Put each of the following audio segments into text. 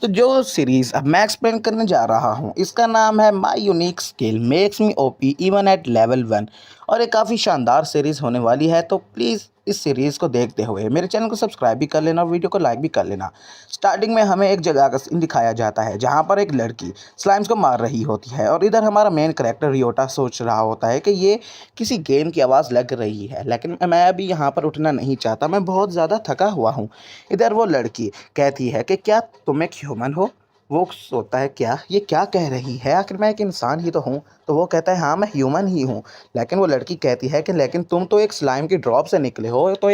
तो जो सीरीज़ अब मैं एक्सप्लेन करने जा रहा हूँ इसका नाम है my unique skill makes me OP even at level 1। और ये काफ़ी शानदार सीरीज़ होने वाली है, तो प्लीज़ इस सीरीज़ को देखते हुए मेरे चैनल को सब्सक्राइब भी कर लेना और वीडियो को लाइक भी कर लेना। स्टार्टिंग में हमें एक जगह का सीन दिखाया जाता है जहाँ पर एक लड़की स्लाइम्स को मार रही होती है, और इधर हमारा मेन करेक्टर रियोटा सोच रहा होता है कि ये किसी गेम की आवाज़ लग रही है, लेकिन मैं अभी यहाँ पर उठना नहीं चाहता, मैं बहुत ज़्यादा थका हुआ हूँ। इधर वो लड़की कहती है कि क्या तुम एक ह्यूमन हो? वो सोचता है क्या ये क्या कह रही है, आखिर मैं एक इंसान ही तो हूँ। तो वो कहता है हाँ मैं ह्यूमन ही हूँ। लेकिन वो लड़की कहती है कि लेकिन तुम तो एक स्लाइम की ड्रॉप से निकले हो, तो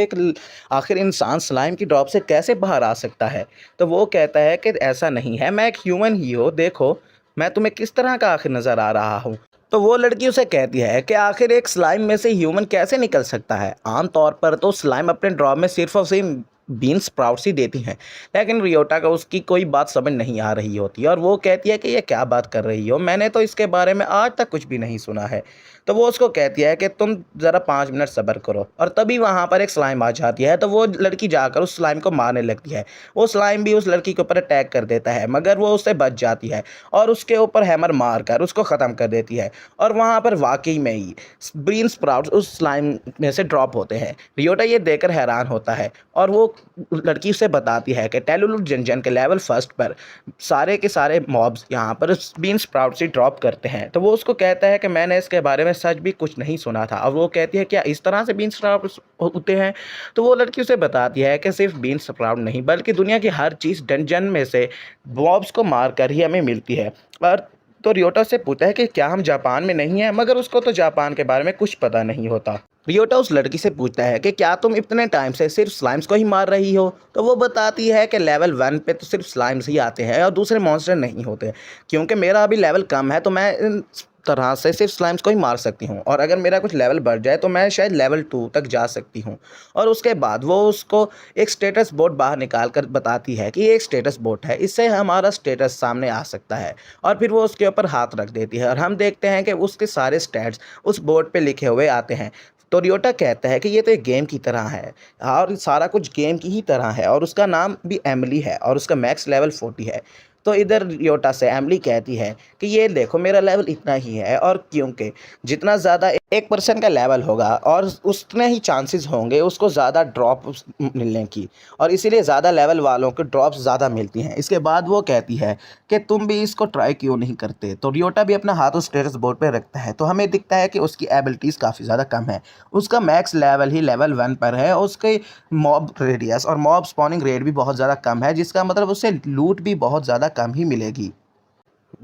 आखिर इंसान स्लाइम की ड्रॉप से कैसे बाहर आ सकता है? तो वो कहता है कि ऐसा नहीं है, मैं एक ह्यूमन ही हूँ, देखो मैं तुम्हें किस तरह का आखिर नज़र आ रहा हूँ। तो वो लड़की उसे कहती है कि आखिर एक स्लाइम में से ह्यूमन कैसे निकल सकता है? आमतौर पर तो स्लाइम अपने ड्रॉप में सिर्फ और सिर्फ बीन स्प्राउट्स ही देती हैं। लेकिन रियोटा को उसकी कोई बात समझ नहीं आ रही होती, और वो कहती है कि ये क्या बात कर रही हो, मैंने तो इसके बारे में आज तक कुछ भी नहीं सुना है। तो वो उसको कहती है कि तुम ज़रा 5 मिनट सब्र करो, और तभी वहाँ पर एक स्लाइम आ जाती है। तो वो लड़की जाकर उस स्लाइम को मारने लगती है। वो स्लाइम भी उस लड़की के ऊपर अटैक कर देता है, मगर वो उससे बच जाती है और उसके ऊपर हैमर मार कर उसको ख़त्म कर देती है। और वहाँ पर वाकई में ही बीन स्प्राउट्स उस स्लाइम में से ड्रॉप होते हैं। रियोटा ये देखकर हैरान होता है, और वो लड़की से बताती है कि टेलुलु जंजन के लेवल फर्स्ट पर सारे के सारे मॉब्स यहाँ पर बीन स्प्राउट से ड्रॉप करते हैं। तो वो उसको कहता है कि मैंने इसके बारे में सच भी कुछ नहीं सुना था। और वो कहती है क्या इस तरह से बीन स्प्राउट होते हैं? तो वो लड़की उसे बताती है कि सिर्फ बीन स्प्राउट नहीं, बल्कि दुनिया की हर चीज़ डंजन में से मॉब्स को मार कर ही हमें मिलती है। और तो रियोटा से पूछता है कि क्या हम जापान में नहीं हैं, मगर उसको तो जापान के बारे में कुछ पता नहीं होता। रियोटा उस लड़की से पूछता है कि क्या तुम इतने टाइम से सिर्फ स्लाइम्स को ही मार रही हो? तो वो बताती है कि लेवल 1 पे तो सिर्फ स्लाइम्स ही आते हैं और दूसरे मॉन्स्टर नहीं होते। क्योंकि मेरा अभी लेवल कम है, तो मैं इन तरह से सिर्फ स्लाइम्स को ही मार सकती हूँ, और अगर मेरा कुछ लेवल बढ़ जाए तो मैं शायद लेवल 2 तक जा सकती हूँ। और उसके बाद वो उसको एक स्टेटस बोर्ड बाहर निकाल कर बताती है कि ये एक स्टेटस बोर्ड है, इससे हमारा स्टेटस सामने आ सकता है। और फिर वो उसके ऊपर हाथ रख देती है, और हम देखते हैं कि उसके सारे स्टैट्स उस बोर्ड पे लिखे हुए आते हैं। तो रियोटा कहता है कि ये तो एक गेम की तरह है, और सारा कुछ गेम की ही तरह है, और उसका नाम भी एमिली है और उसका मैक्स लेवल 40 है। तो इधर रियोटा से एमिली कहती है कि ये देखो मेरा लेवल इतना ही है, और क्योंकि जितना ज़्यादा एक पर्सन का लेवल होगा और उतने ही चांसेस होंगे उसको ज़्यादा ड्रॉप मिलने की, और इसीलिए ज़्यादा लेवल वालों को ड्रॉप्स ज़्यादा मिलती हैं। इसके बाद वो कहती है कि तुम भी इसको ट्राई क्यों नहीं करते? तो रियोटा भी अपना हाथ उस स्टेटस बोर्ड पे रखता है, तो हमें दिखता है कि उसकी एबिलिटीज़ काफ़ी ज़्यादा कम है। उसका मैक्स लेवल ही लेवल 1 पर है, और उसके मॉब रेडियस और मॉब स्पॉनिंग रेट भी बहुत ज़्यादा कम है, जिसका मतलब उसे लूट भी बहुत ज़्यादा कम ही मिलेगी।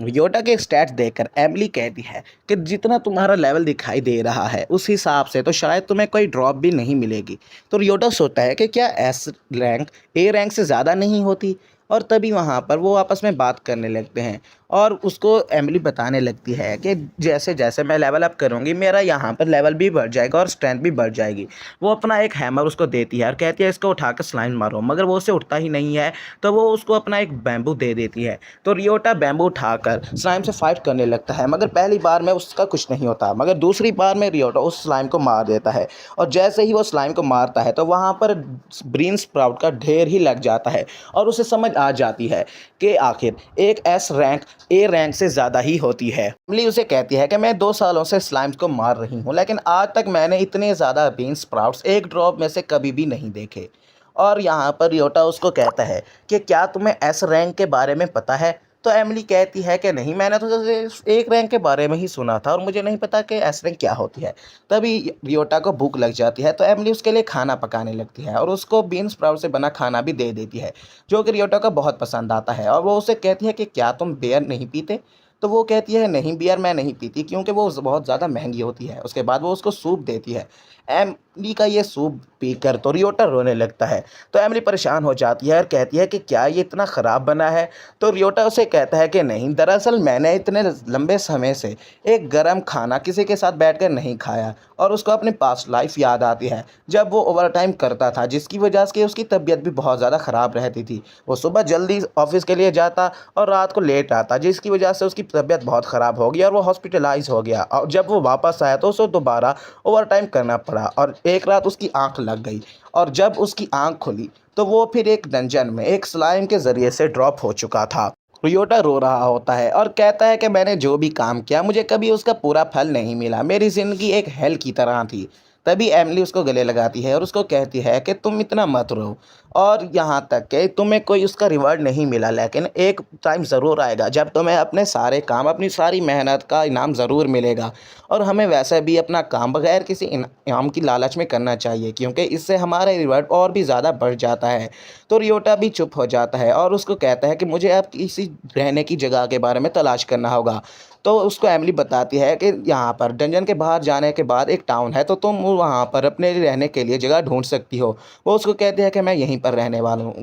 योटा के स्टैट्स देखकर एमिली कहती है कि जितना तुम्हारा लेवल दिखाई दे रहा है उस हिसाब से तो शायद तुम्हें कोई ड्रॉप भी नहीं मिलेगी। तो रियोटा सोचता है कि क्या एस रैंक ए रैंक से ज़्यादा नहीं होती? और तभी वहाँ पर वो आपस में बात करने लगते हैं, और उसको एमिली बताने लगती है कि जैसे जैसे मैं लेवल अप करूँगी मेरा यहाँ पर लेवल भी बढ़ जाएगा और स्ट्रेंथ भी बढ़ जाएगी। वो अपना एक हैमर उसको देती है और कहती है इसको उठाकर स्लाइम मारो, मगर वो उसे उठता ही नहीं है। तो वो उसको अपना एक बैम्बू दे देती है। तो रियोटा बैम्बू उठाकर स्लाइम से फाइट करने लगता है, मगर पहली बार में उसका कुछ नहीं होता, मगर दूसरी बार में रियोटा उस स्लाइम को मार देता है। और जैसे ही वो स्लाइम को मारता है तो वहाँ पर ब्रीन स्प्राउट का ढेर ही लग जाता है, और उसे समझ आ जाती है कि आखिर एक एस रैंक ए रैंक से ज़्यादा ही होती है। एमिली उसे कहती है कि मैं 2 सालों से स्लाइम्स को मार रही हूँ, लेकिन आज तक मैंने इतने ज़्यादा बीन स्प्राउट्स एक ड्रॉप में से कभी भी नहीं देखे। और यहाँ पर रियोटा उसको कहता है कि क्या तुम्हें एस रैंक के बारे में पता है? तो एमिली कहती है कि नहीं, मैंने तो सिर्फ एक रैंक के बारे में ही सुना था और मुझे नहीं पता कि एस रैंक क्या होती है। तभी रियोटा को भूख लग जाती है, तो एमिली उसके लिए खाना पकाने लगती है और उसको बीन स्प्राउट से बना खाना भी दे देती है, जो कि रियोटा को बहुत पसंद आता है। और वो उसे कहती है कि क्या तुम बियर नहीं पीते? तो वो कहती है नहीं, बियर मैं नहीं पीती, क्योंकि वो बहुत ज़्यादा महंगी होती है। उसके बाद वो उसको सूप देती है। एमिली का ये सूप पीकर तो रियोटा रोने लगता है। तो एमिली परेशान हो जाती है और कहती है कि क्या ये इतना ख़राब बना है? तो रियोटा उसे कहता है कि नहीं, दरअसल मैंने इतने लंबे समय से एक गर्म खाना किसी के साथ बैठकर नहीं खाया, और उसको अपनी पास्ट लाइफ याद आती है जब वो ओवर टाइम करता था, जिसकी वजह से उसकी तबीयत भी बहुत ज़्यादा ख़राब रहती थी। वो सुबह जल्दी ऑफिस के लिए जाता और रात को लेट आता, जिसकी वजह से उसकी तबीयत बहुत ख़राब हो गई और वो हॉस्पिटलाइज़ हो गया, और जब वो वापस आया तो उसे दोबारा ओवरटाइम करना पड़ा और एक रात उसकी आँख लग गई, और जब उसकी आँख खुली तो वो फिर एक डंजन में एक स्लाइम के ज़रिए से ड्रॉप हो चुका था। रियोटा रो रहा होता है और कहता है कि मैंने जो भी काम किया मुझे कभी उसका पूरा फल नहीं मिला, मेरी ज़िंदगी एक हेल की तरह थी। तभी एमिली उसको गले लगाती है और उसको कहती है कि तुम इतना मत रो, और यहाँ तक कि तुम्हें कोई उसका रिवार्ड नहीं मिला, लेकिन एक टाइम ज़रूर आएगा जब तुम्हें अपने सारे काम, अपनी सारी मेहनत का इनाम ज़रूर मिलेगा। और हमें वैसे भी अपना काम बगैर किसी इनाम की लालच में करना चाहिए, क्योंकि इससे हमारा रिवार्ड और भी ज़्यादा बढ़ जाता है। तो रियोटा भी चुप हो जाता है और उसको कहता है कि मुझे अब किसी रहने की जगह के बारे में तलाश करना होगा। तो उसको एमिली बताती है कि यहाँ पर डंजन के बाहर जाने के बाद एक टाउन है, तो तुम वहाँ पर अपने रहने के लिए जगह ढूंढ सकती हो। वो उसको कहती है कि मैं यहीं पर रहने वाला हूँ,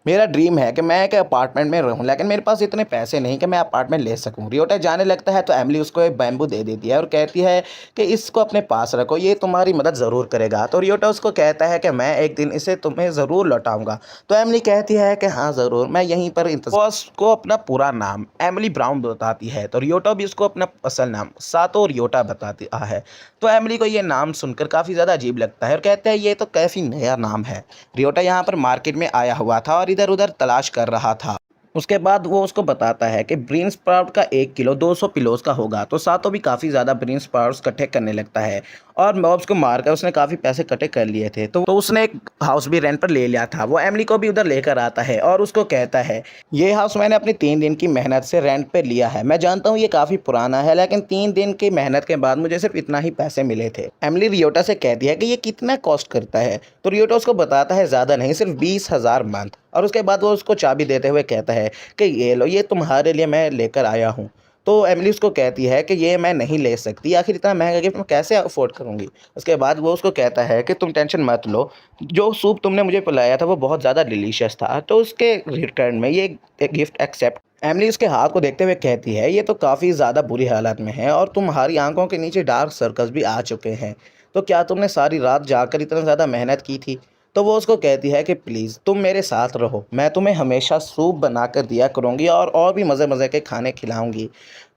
मेरा ड्रीम है कि मैं एक अपार्टमेंट में रहूं, लेकिन मेरे पास इतने पैसे नहीं कि मैं अपार्टमेंट ले सकूं। रियोटा जाने लगता है तो एमिली उसको एक बैम्बू दे देती है और कहती है कि इसको अपने पास रखो, ये तुम्हारी मदद ज़रूर करेगा। तो रियोटा उसको कहता है कि मैं एक दिन इसे तुम्हें ज़रूर लौटाऊंगा। तो एमिली कहती है कि हाँ ज़रूर, मैं यहीं पर इंतजार। वो उसको अपना पूरा नाम एमिली ब्राउन बताती है, तो रियोटा भी उसको अपना असल नाम सातो रियोटा बताती है। तो एमिली को ये नाम सुनकर काफ़ी ज़्यादा अजीब लगता है और कहते हैं ये तो काफ़ी नया नाम है। रियोटा यहाँ पर मार्केट में आया हुआ था और इधर उधर तलाश कर रहा था। उसके बाद वो उसको बताता है कि ब्रीन स्प्राउट का 1 किलो 200 पिलोज का होगा। तो सातों भी काफ़ी ज़्यादा ब्रीन स्प्राउट्स इकट्ठे करने लगता है और मॉब्स को मारकर उसने काफ़ी पैसे इकट्ठे कर लिए थे। तो उसने एक हाउस भी रेंट पर ले लिया था। वो एमिली को भी उधर लेकर आता है और उसको कहता है ये हाउस मैंने अपनी 3 दिन की मेहनत से रेंट पर लिया है। मैं जानता हूँ ये काफ़ी पुराना है, लेकिन 3 दिन की मेहनत के बाद मुझे सिर्फ इतना ही पैसे मिले थे। एमिली रियोटा से कहती है कि ये कितना कॉस्ट करता है। तो रियोटा उसको बताता है ज़्यादा नहीं, सिर्फ 20,000 मंथ। और उसके बाद वो उसको चाबी देते हुए कहता है कि ये लो, ये तुम्हारे लिए मैं लेकर आया हूँ। तो एमिली उसको कहती है कि ये मैं नहीं ले सकती, आखिर इतना महंगा गिफ्ट मैं कैसे अफोर्ड करूँगी। उसके बाद वो उसको कहता है कि तुम टेंशन मत लो, जो सूप तुमने मुझे पिलाया था वो बहुत ज़्यादा डिलीशियस था, तो उसके रिटर्न में ये एक गिफ्ट एक्सेप्ट। एमिली उसके हाथ को देखते हुए कहती है ये तो काफ़ी ज़्यादा बुरी हालत में है और तुम्हारी आंखों के नीचे डार्क सर्कल्स भी आ चुके हैं। तो क्या तुमने सारी रात जाकर इतना ज़्यादा मेहनत की थी? तो वो उसको कहती है कि प्लीज़ तुम मेरे साथ रहो, मैं तुम्हें हमेशा सूप बनाकर दिया करूँगी और भी मज़े-मज़े के खाने खिलाऊँगी।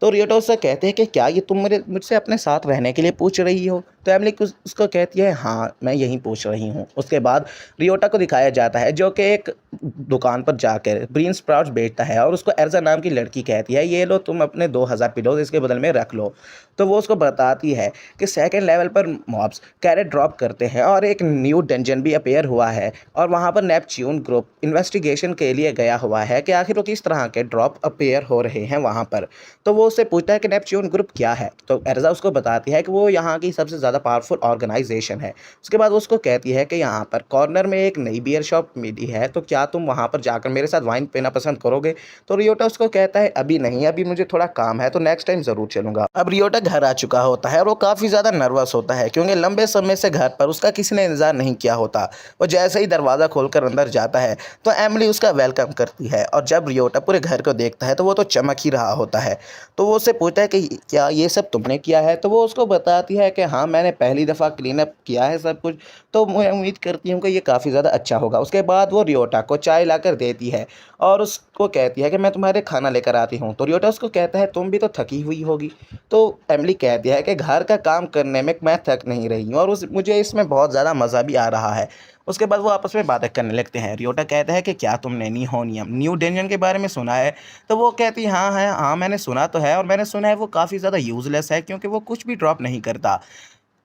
तो रियोटा उससे कहते हैं कि क्या ये तुम मुझसे अपने साथ रहने के लिए पूछ रही हो? तो एमिली उसको कहती है हाँ, मैं यही पूछ रही हूँ। उसके बाद रियोटा को दिखाया जाता है जो कि एक दुकान पर जाकर ब्रीन स्प्राउट्स बेचता है और उसको एल्सा नाम की लड़की कहती है ये लो तुम अपने 2000 पिलोज इसके बदले में रख लो। तो वो उसको बताती है कि सेकंड लेवल पर मॉब्स कैरेट ड्रॉप करते हैं और एक न्यू डंजन भी अपेयर हुआ है और वहाँ पर नेपच्यून ग्रुप इन्वेस्टिगेशन के लिए गया हुआ है कि आखिर वो किस तरह के ड्रॉप अपेयर हो रहे हैं वहाँ पर। तो वो उससे पूछता है कि नेपच्यून ग्रुप क्या है। तो एर्जा उसको बताती है कि वो यहाँ की सबसे ज़्यादा पावरफुल ऑर्गेनाइजेशन है। उसके बाद वो उसको कहती है कि यहाँ पर कॉर्नर में एक नई बियर शॉप मिली है, तो क्या तुम वहाँ पर जाकर मेरे साथ वाइन पीना पसंद करोगे? तो रियोटा उसको कहता है अभी नहीं, अभी मुझे थोड़ा काम है, तो नेक्स्ट टाइम ज़रूर चलूँगा। अब रियोटा घर आ चुका होता है और वो काफ़ी ज़्यादा नर्वस होता है क्योंकि लंबे समय से घर पर उसका किसी ने इंतज़ार नहीं किया होता। वो जैसे ही दरवाज़ा खोलकर अंदर जाता है तो एमिली उसका वेलकम करती है और जब रियोटा पूरे घर को देखता है तो वो तो चमक ही रहा होता है। तो वो उससे पूछता है कि क्या ये सब तुमने किया है? तो वो उसको बताती है कि हाँ, मैंने पहली दफ़ा क्लीन अप किया है सब कुछ, तो मैं उम्मीद करती हूँ कि ये काफ़ी ज़्यादा अच्छा होगा। उसके बाद वो रियोटा को चाय लाकर देती है और उसको कहती है कि मैं तुम्हारे खाना लेकर आती हूँ। तो रियोटा उसको कहता है तुम भी तो थकी हुई होगी। तो एमिली कहती है कि घर का काम करने में मैं थक नहीं रही हूँ और मुझे इसमें बहुत ज़्यादा मज़ा भी आ रहा है। उसके बाद वो आपस में बातें करने लगते हैं। रियोटा कहता है कि क्या तुमने न्यू डेंजन के बारे में सुना है? तो वो कहती है हाँ मैंने सुना तो है और मैंने सुना है वो काफ़ी ज़्यादा यूज़लेस है क्योंकि वो कुछ भी ड्रॉप नहीं करता।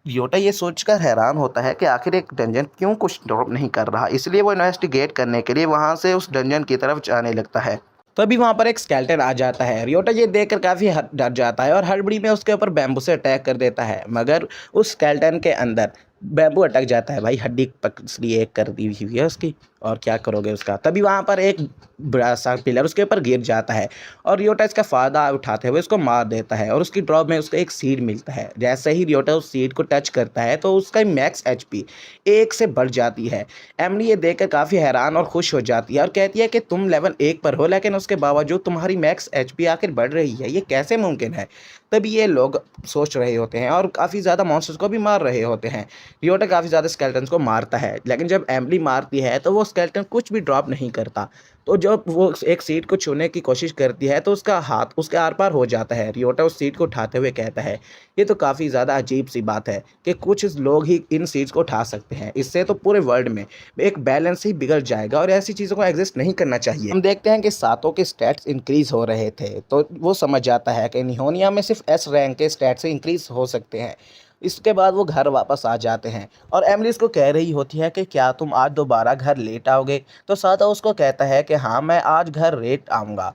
रियोटा ये सोचकर हैरान होता है कि आखिर एक डंजन क्यों कुछ ड्रॉप नहीं कर रहा, इसलिए वो इन्वेस्टिगेट करने के लिए वहाँ से उस डंजन की तरफ जाने लगता है। तभी वहाँ पर एक स्केलेटन आ जाता है। रियोटा ये देखकर काफ़ी डर जाता है और हड़बड़ी में उसके ऊपर बैम्बू से अटैक कर देता है, मगर उस स्केलेटन के अंदर बैम्बू अटक जाता है। भाई हड्डी पसली एक कर दी हुई है उसकी, और क्या करोगे उसका। तभी वहाँ पर एक बड़ा सा पिलर उसके ऊपर गिर जाता है और रियोटा इसका फ़ायदा उठाते हुए उसको मार देता है और उसकी ड्रॉप में उसको एक सीड मिलता है। जैसे ही रियोटा उस सीड को टच करता है तो उसका मैक्स एचपी 1 से बढ़ जाती है। एमिली ये देखकर काफ़ी हैरान और खुश हो जाती है और कहती है कि तुम लेवल 1 पर हो लेकिन उसके बावजूद तुम्हारी मैक्स एचपी आखिर बढ़ रही है, ये कैसे मुमकिन है? तभी ये लोग सोच रहे होते हैं और काफ़ी ज़्यादा मॉन्स्टर्स को भी मार रहे होते हैं। रियोटा काफ़ी ज़्यादा स्केलेटन्स को मारता है, लेकिन जब एमिली मारती है तो वो स्केलेटन कुछ भी ड्रॉप नहीं करता। तो जब वो एक सीट को छूने की कोशिश करती है तो उसका हाथ उसके आर-पार हो जाता है। रियोटा उस सीट को उठाते हुए कहता है, ये तो काफ़ी ज़्यादा अजीब-सी बात है कि कुछ लोग ही इन सीट्स को उठा सकते हैं। इससे तो पूरे वर्ल्ड में एक बैलेंस ही बिगड़ जाएगा और ऐसी चीज़ों को एग्ज़िस्ट नहीं करना चाहिए। हम देखते हैं कि सातों के स्टैट्स इंक्रीज़ हो रहे थे, तो वो समझ जाता है कि निहोनिया में सिर्फ़ एस रैंक के स्टैट्स इंक्रीज़ हो सकते हैं। इसके बाद वो घर वापस आ जाते हैं और एमिली इसको कह रही होती है कि क्या तुम आज दोबारा घर लेट आओगे? तो सातो उसको कहता है कि हाँ, मैं आज घर लेट आऊँगा,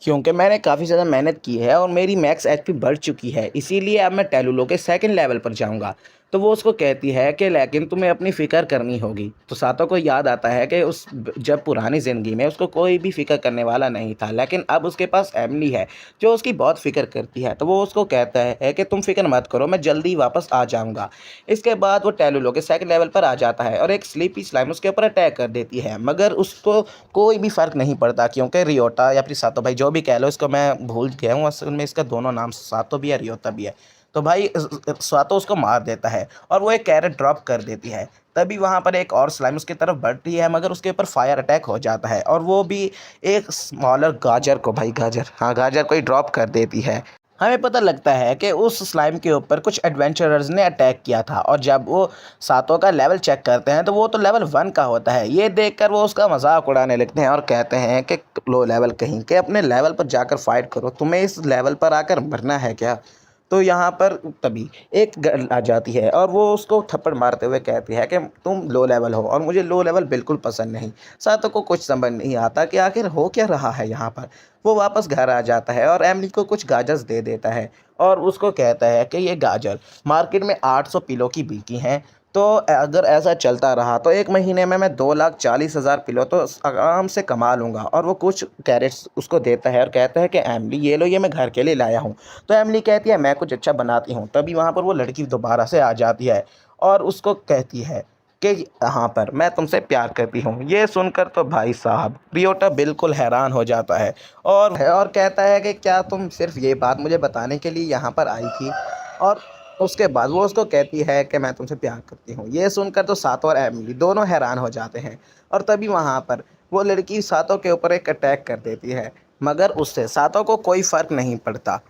क्योंकि मैंने काफ़ी ज़्यादा मेहनत की है और मेरी मैक्स एचपी बढ़ चुकी है, इसीलिए अब मैं टेलुलो के सेकंड लेवल पर जाऊँगा। तो वो उसको कहती है कि लेकिन तुम्हें अपनी फ़िक्र करनी होगी। तो सातो को याद आता है कि जब पुरानी ज़िंदगी में उसको कोई भी फ़िक्र करने वाला नहीं था, लेकिन अब उसके पास एमिली है, जो उसकी बहुत फ़िक्र करती है। तो वो उसको कहता है कि तुम फ़िक्र मत करो, मैं जल्दी वापस आ जाऊँगा। इसके बाद वो टेलुलो के सेकंड लेवल पर आ जाता है और एक स्लीपी स्लाइम उसके ऊपर अटैक कर देती है, मगर उसको कोई भी फ़र्क नहीं पड़ता, क्योंकि रियोटा या फिर सातो, भाई जो भी कह लो, इसको मैं भूल गया हूँ असल में, इसका दोनों नाम सातो भी है, रियोता भी है। तो भाई सातो उसको मार देता है और वो एक कैरेट ड्रॉप कर देती है। तभी वहाँ पर एक और स्लाइम उसकी तरफ बढ़ती है, मगर उसके ऊपर फायर अटैक हो जाता है और वो भी एक स्मॉलर गाजर को, भाई गाजर, हाँ गाजर को ही ड्रॉप कर देती है। हमें पता लगता है कि उस स्लाइम के ऊपर कुछ एडवेंचरर्स ने अटैक किया था और जब वो सातों का लेवल चेक करते हैं तो वो तो लेवल 1 का होता है। ये देखकर वो उसका मजाक उड़ाने लगते हैं और कहते हैं कि लो लेवल कहीं के, अपने लेवल पर जाकर फाइट करो, तुम्हें इस लेवल पर आकर मरना है क्या? तो यहाँ पर तभी एक गर्ल आ जाती है और वो उसको थप्पड़ मारते हुए कहती है कि तुम लो लेवल हो और मुझे लो लेवल बिल्कुल पसंद नहीं। सातों को कुछ समझ नहीं आता कि आखिर हो क्या रहा है यहाँ पर। वो वापस घर आ जाता है और एमिली को कुछ गाजर्स दे देता है और उसको कहता है कि ये गाजर मार्केट में 800 पिलो की बिकी हैं, तो अगर ऐसा चलता रहा तो 1 महीने में मैं 2,40,000 पिलो तो आराम से कमा लूँगा। और वो कुछ कैरेट्स उसको देता है और कहता है कि एमिली ये लो, ये मैं घर के लिए लाया हूँ। तो एमिली कहती है मैं कुछ अच्छा बनाती हूँ। तभी वहाँ पर वो लड़की दोबारा से आ जाती है और उसको कहती है कि यहाँ पर मैं तुमसे प्यार करती हूँ। ये सुनकर तो भाई साहब रियोटा बिल्कुल हैरान हो जाता है और कहता है कि क्या तुम सिर्फ ये बात मुझे बताने के लिए यहाँ पर आई थी? और उसके बाद वो उसको कहती है कि मैं तुमसे प्यार करती हूँ। ये सुनकर तो सातो और एमिली दोनों हैरान हो जाते हैं और तभी वहाँ पर वो लड़की सातो के ऊपर एक अटैक कर देती है, मगर उससे सातो को कोई फ़र्क नहीं पड़ता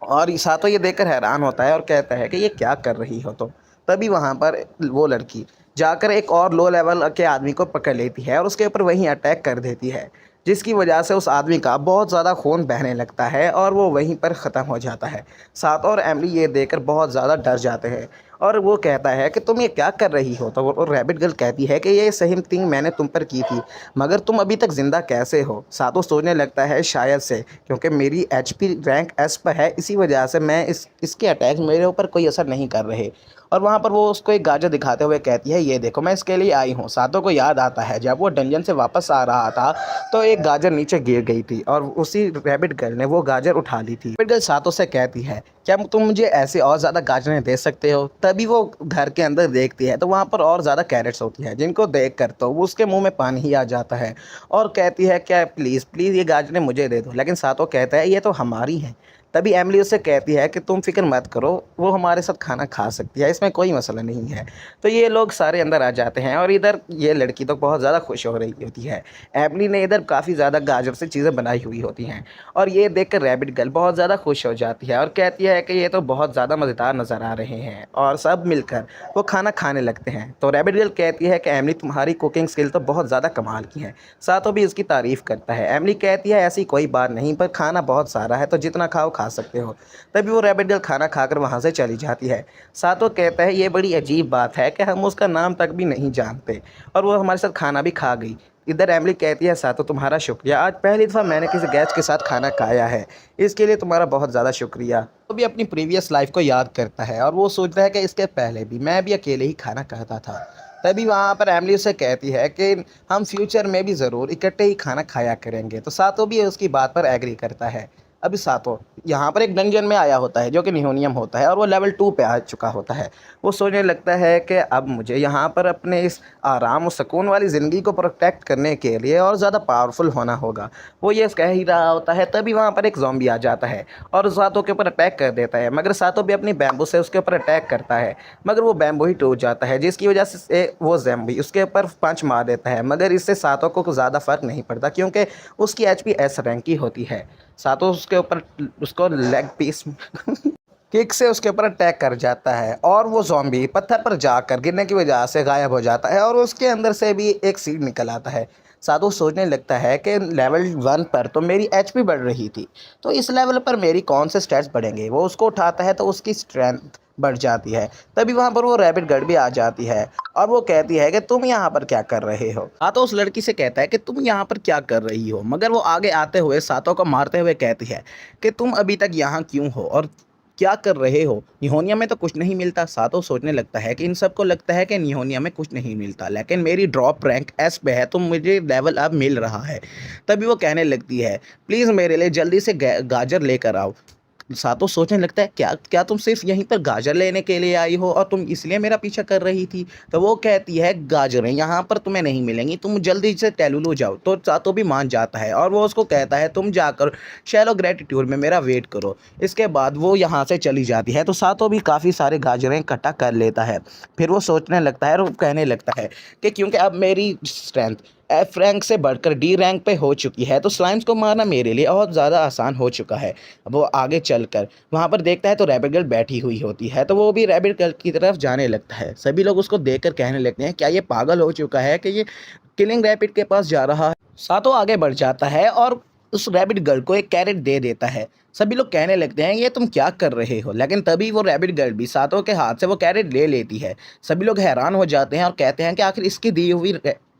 और सातो ये देखकर हैरान होता है और कहता है कि ये क्या कर रही हो तुम? तभी वहाँ पर वो लड़की जाकर एक और लो लेवल के आदमी को पकड़ लेती है और उसके ऊपर वहीं अटैक कर देती है, जिसकी वजह से उस आदमी का बहुत ज़्यादा खून बहने लगता है और वो वहीं पर ख़त्म हो जाता है। सातो और एमिली ये देखकर बहुत ज़्यादा डर जाते हैं और वो कहता है कि तुम ये क्या कर रही हो? तो वो रैबिट गर्ल कहती है कि ये सेम थिंग मैंने तुम पर की थी, मगर तुम अभी तक ज़िंदा कैसे हो? सातो सोचने लगता है शायद से क्योंकि मेरी एचपी रैंक एस पर है, इसी वजह से मैं इसके अटैक मेरे ऊपर कोई असर नहीं कर रहे। और वहाँ पर वो उसको एक गाजर दिखाते हुए कहती है ये देखो मैं इसके लिए आई हूँ। सातो को याद आता है जब वो डंजन से वापस आ रहा था तो एक गाजर नीचे गिर गई थी और उसी रैबिट गर्ल ने वो गाजर उठा ली थी। रैबिट गर्ल सातो से कहती है क्या तुम मुझे ऐसे और ज़्यादा गाजरें दे सकते हो? तभी वो घर के अंदर देखती है तो वहाँ पर और ज़्यादा कैरेट्स होती है, जिनको देख कर तो वो उसके मुंह में पानी ही आ जाता है और कहती है क्या प्लीज़ प्लीज़ ये गाजरें मुझे दे दो, लेकिन सातो कहता है ये तो हमारी हैं। तभी एमिली उससे कहती है कि तुम फिक्र मत करो, वो हमारे साथ खाना खा सकती है, इसमें कोई मसला नहीं है। तो ये लोग सारे अंदर आ जाते हैं और इधर ये लड़की तो बहुत ज़्यादा खुश हो रही होती है। एमिली ने इधर काफ़ी ज़्यादा गाजर से चीज़ें बनाई हुई होती हैं और ये देखकर रैबिट गर्ल बहुत ज़्यादा खुश हो जाती है और कहती है कि ये तो बहुत ज़्यादा मज़ेदार नज़र आ रहे हैं और सब मिलकर वो खाना खाने लगते हैं। तो रैबिट गर्ल कहती है कि एमिली तुम्हारी कुकिंग स्किल तो बहुत ज़्यादा कमाल की है। सातो भी इसकी तारीफ़ करता है। एमिली कहती है ऐसी कोई बात नहीं, पर खाना बहुत सारा है तो जितना खाओ खा सकते हो। तभी वो रैबिट गर्ल खाना खाकर वहाँ से चली जाती है। सातो कहता है ये बड़ी अजीब बात है कि हम उसका नाम तक भी नहीं जानते और वो हमारे साथ खाना भी खा गई। इधर एमिली कहती है सातो तुम्हारा शुक्रिया, आज पहली दफ़ा मैंने किसी गेस्ट के साथ खाना खाया है, इसके लिए तुम्हारा बहुत ज़्यादा शुक्रिया। वो भी अपनी प्रीवियस लाइफ को याद करता है और वो सोचता है कि इसके पहले भी मैं भी अकेले ही खाना खाता था। तभी वहाँ पर एमिली उसे कहती है कि हम फ्यूचर में भी ज़रूर इकट्ठे ही खाना खाया करेंगे। तो सातो भी उसकी बात पर एग्री करता है। अभी सातों यहाँ पर एक डंजन में आया होता है जो कि निहोनियम होता है और वो लेवल 2 पे आ चुका होता है। वो सोचने लगता है कि अब मुझे यहाँ पर अपने इस आराम और सुकून वाली ज़िंदगी को प्रोटेक्ट करने के लिए और ज़्यादा पावरफुल होना होगा। वो ये कह ही रहा होता है, तभी वहाँ पर एक ज़ॉम्बी आ जाता है और सातों के ऊपर अटैक कर देता है, मगर सातों भी अपनी बैम्बू से उसके ऊपर अटैक करता है, मगर वो बैम्बू ही टूट जाता है, जिसकी वजह से वो ज़ॉम्बी उसके ऊपर पंच मार देता है। मगर इससे सातों को ज़्यादा फ़र्क नहीं पड़ता क्योंकि उसकी एचपी एस रैंक की होती है। सातों उसके ऊपर उसको लेग पीस किक से उसके ऊपर अटैक कर जाता है और वो ज़ॉम्बी पत्थर पर जाकर गिरने की वजह से गायब हो जाता है और उसके अंदर से भी एक सीड निकल आता है। साधु सोचने लगता है कि लेवल 1 पर तो मेरी एचपी बढ़ रही थी, तो इस लेवल पर मेरी कौन से स्टैट्स बढ़ेंगे। वो उसको उठाता है तो उसकी स्ट्रेंथ बढ़ जाती है। तभी वहाँ पर वो रैबिट गर्ल भी आ जाती है और वो कहती है कि तुम यहाँ पर क्या कर रहे हो। सातो उस लड़की से कहता है कि तुम यहाँ पर क्या कर रही हो, मगर वो आगे आते हुए सातो को मारते हुए कहती है कि तुम अभी तक यहाँ क्यों हो और क्या कर रहे हो। निहोनिया में तो कुछ नहीं मिलता। सातो सोचने लगता है कि इन सबको लगता है कि निहोनिया में कुछ नहीं मिलता, लेकिन मेरी ड्रॉप रैंक एस पे है तो मुझे लेवल अब मिल रहा है। तभी वो कहने लगती है, प्लीज़ मेरे लिए जल्दी से गाजर लेकर आओ। सातो सोचने लगता है, क्या क्या तुम सिर्फ यहीं पर गाजर लेने के लिए आई हो और तुम इसलिए मेरा पीछा कर रही थी। तो वो कहती है, गाजरें यहाँ पर तुम्हें नहीं मिलेंगी, तुम जल्दी से टेलुलू जाओ। तो सातो भी मान जाता है और वो उसको कहता है, तुम जाकर शैलो ग्रेटिट्यूड में मेरा वेट करो। इसके बाद वो यहाँ से चली जाती है। तो सातो भी काफ़ी सारे गाजरें इकट्ठा कर लेता है। फिर वो सोचने लगता है और वो कहने लगता है कि क्योंकि अब मेरी स्ट्रेंथ एफ रैंक से बढ़कर डी रैंक पे हो चुकी है, तो स्लाइम्स को मारना मेरे लिए बहुत ज़्यादा आसान हो चुका है। अब वो आगे चलकर वहाँ पर देखता है तो रैबिट गर्ल बैठी हुई होती है, तो वो भी रैबिट गर्ल की तरफ जाने लगता है। सभी लोग उसको देखकर कहने लगते हैं, क्या ये पागल हो चुका है कि ये किलिंग रैबिट के पास जा रहा है। सातो आगे बढ़ जाता है और उस रैबिट गर्ल को एक कैरेट दे देता है। सभी लोग कहने लगते हैं, ये तुम क्या कर रहे हो, लेकिन तभी वो रैबिट गर्ल भी सातो के हाथ से वो कैरेट ले लेती है। सभी लोग हैरान हो जाते हैं और कहते हैं कि आखिर इसकी दी हुई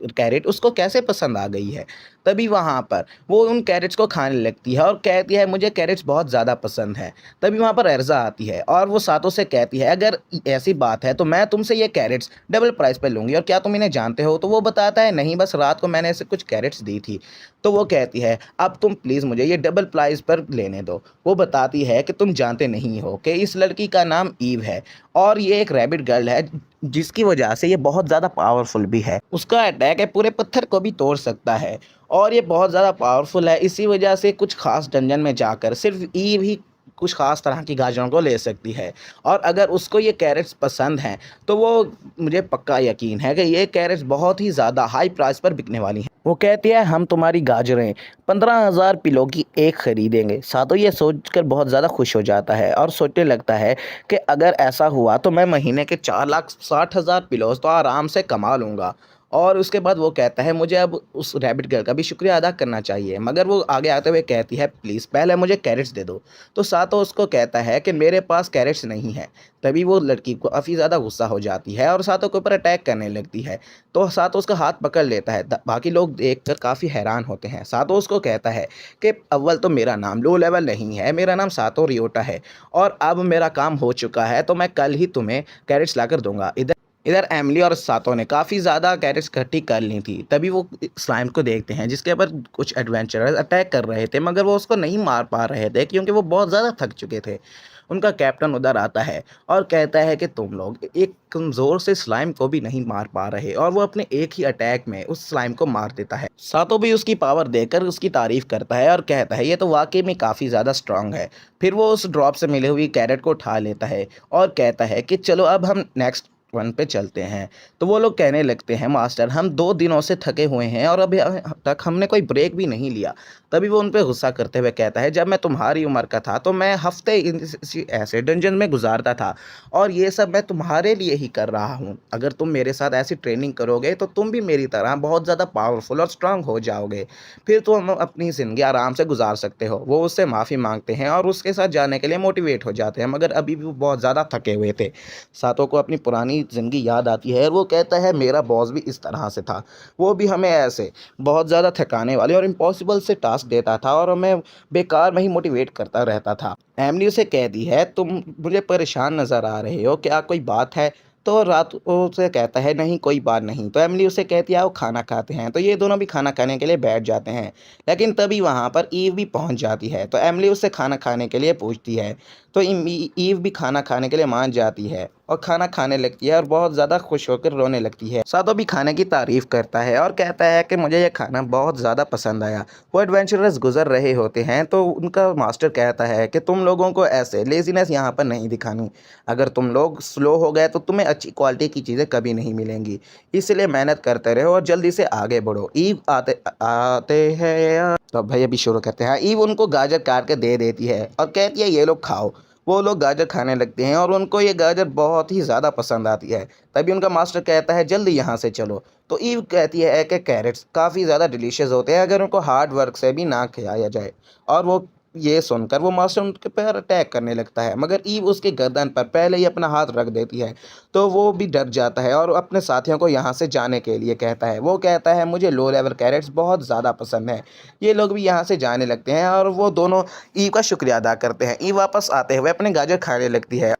कैरेट उसको कैसे पसंद आ गई है। तभी वहाँ पर वो उन कैरेट्स को खाने लगती है और कहती है, मुझे कैरेट्स बहुत ज़्यादा पसंद है। तभी वहाँ पर एर्जा आती है और वो सातों से कहती है, अगर ऐसी बात है तो मैं तुमसे ये कैरेट्स डबल प्राइस पे लूँगी, और क्या तुम इन्हें जानते हो। तो वो बताता है, नहीं, बस रात को मैंने ऐसे कुछ कैरेट्स दी थी। तो वो कहती है, अब तुम प्लीज़ मुझे ये डबल प्राइस पर लेने दो। वो बताती है कि तुम जानते नहीं हो कि इस लड़की का नाम ईव है और ये एक रैबिट गर्ल है, जिसकी वजह से ये बहुत ज़्यादा पावरफुल भी है। उसका अटैक है पूरे पत्थर को भी तोड़ सकता है और ये बहुत ज़्यादा पावरफुल है। इसी वजह से कुछ खास डंजन में जाकर सिर्फ ईव ही कुछ खास तरह की गाजरों को ले सकती है, और अगर उसको ये कैरेट्स पसंद हैं तो वो, मुझे पक्का यकीन है कि ये कैरेट्स बहुत ही ज़्यादा हाई प्राइस पर बिकने वाली हैं। वो कहती है, हम तुम्हारी गाजरें 15,000 पिलो की एक खरीदेंगे। सातो ये सोचकर बहुत ज़्यादा खुश हो जाता है और सोचने लगता है कि अगर ऐसा हुआ तो मैं महीने के 4,60,000 पिलोज तो आराम से कमा लूँगा। और उसके बाद वो कहता है, मुझे अब उस रैबिट गर्ल का भी शुक्रिया अदा करना चाहिए, मगर वो आगे आते हुए कहती है, प्लीज़ पहले मुझे कैरेट्स दे दो। तो सातो उसको कहता है कि मेरे पास कैरेट्स नहीं है। तभी वो लड़की को काफ़ी ज़्यादा गुस्सा हो जाती है और सातो के ऊपर अटैक करने लगती है। तो सातो उसका हाथ पकड़ लेता है। बाकी लोग देखकर काफ़ी हैरान होते हैं। सातो उसको कहता है कि अव्वल तो मेरा नाम लो लेवल नहीं है, मेरा नाम सातो रियोटा है और अब मेरा काम हो चुका है, तो मैं कल ही तुम्हें कैरेट्स लाकर दूंगा। इधर इधर एमिली और सातो ने काफ़ी ज़्यादा कैरेट्स इकट्ठी कर ली थी। तभी वो स्लाइम को देखते हैं जिसके ऊपर कुछ एडवेंचरर्स अटैक कर रहे थे, मगर वो उसको नहीं मार पा रहे थे क्योंकि वो बहुत ज़्यादा थक चुके थे। उनका कैप्टन उधर आता है और कहता है कि तुम लोग एक कमज़ोर से स्लाइम को भी नहीं मार पा रहे, और वो अपने एक ही अटैक में उस स्लाइम को मार देता है। सातो भी उसकी पावर देखकर उसकी तारीफ़ करता है और कहता है, ये तो वाकई में काफ़ी ज़्यादा स्ट्रांग है। फिर वो उस ड्रॉप से मिली हुई कैरेट को उठा लेता है और कहता है कि चलो अब हम नेक्स्ट 1 पे चलते हैं। तो वो लोग कहने लगते हैं, मास्टर हम 2 दिनों से थके हुए हैं और अभी तक हमने कोई ब्रेक भी नहीं लिया। तभी वो उन पे गुस्सा करते हुए कहता है, जब मैं तुम्हारी उम्र का था तो मैं हफ्ते ऐसे डंजन में गुजारता था और ये सब मैं तुम्हारे लिए ही कर रहा हूँ। अगर तुम मेरे साथ ऐसी ट्रेनिंग करोगे तो तुम भी मेरी तरह बहुत ज़्यादा पावरफुल और स्ट्रांग हो जाओगे, फिर तुम अपनी ज़िंदगी आराम से गुजार सकते हो। वो उससे माफ़ी मांगते हैं और उसके साथ जाने के लिए मोटिवेट हो जाते हैं, मगर अभी भी वो बहुत ज़्यादा थके हुए थे। सातों को अपनी पुरानी ज़िंदगी याद आती है और वो कहता है, मेरा बॉस भी इस तरह से था, वो भी हमें ऐसे बहुत ज़्यादा थकाने वाले और इम्पॉसिबल से टास्क देता था और हमें बेकार में ही मोटिवेट करता रहता था। एमिली उसे कहती है, तुम मुझे परेशान नज़र आ रहे हो, क्या कोई बात है। तो रात को उसे कहता है नहीं कोई बात नहीं। तो एमिली उसे कहती है आओ खाना खाते हैं। तो ये दोनों भी खाना खाने के लिए बैठ जाते हैं। लेकिन तभी वहाँ पर ईव भी पहुँच जाती है। तो एमिली उससे खाना खाने के लिए पूछती है। तो ईव भी खाना खाने के लिए मान जाती है और खाना खाने लगती है और बहुत ज़्यादा खुश होकर रोने लगती है। सातो भी खाने की तारीफ़ करता है और कहता है कि मुझे यह खाना बहुत ज़्यादा पसंद आया। वो एडवेंचरस गुजर रहे होते हैं तो उनका मास्टर कहता है कि तुम लोगों को ऐसे लेज़ीनेस यहाँ पर नहीं दिखानी। अगर तुम लोग स्लो हो गए तो तुम्हें अच्छी क्वालिटी की चीज़ें कभी नहीं मिलेंगी। इसलिए मेहनत करते रहो और जल्दी से आगे बढ़ो। ईव आते आते हैं तो भाई अभी शुरू करते हैं। ईव उनको गाजर काट के दे देती है और कहती है ये लोग खाओ। वो लोग गाजर खाने लगते हैं और उनको ये गाजर बहुत ही ज़्यादा पसंद आती है। तभी उनका मास्टर कहता है जल्दी यहाँ से चलो। तो ईव कहती है कि कैरेट्स काफ़ी ज़्यादा डिलीशियस होते हैं अगर उनको हार्ड वर्क से भी ना खिलाया जाए। और वो ये सुनकर वो मास्टर उनके पर अटैक करने लगता है, मगर ईव उसके गर्दन पर पहले ही अपना हाथ रख देती है। तो वो भी डर जाता है और अपने साथियों को यहाँ से जाने के लिए कहता है। वो कहता है मुझे लो लेवल कैरेट्स बहुत ज़्यादा पसंद है। ये लोग भी यहाँ से जाने लगते हैं और वो दोनों ईव का शुक्रिया अदा करते हैं। ईव वापस आते हुए अपने गाजर खाने लगती है।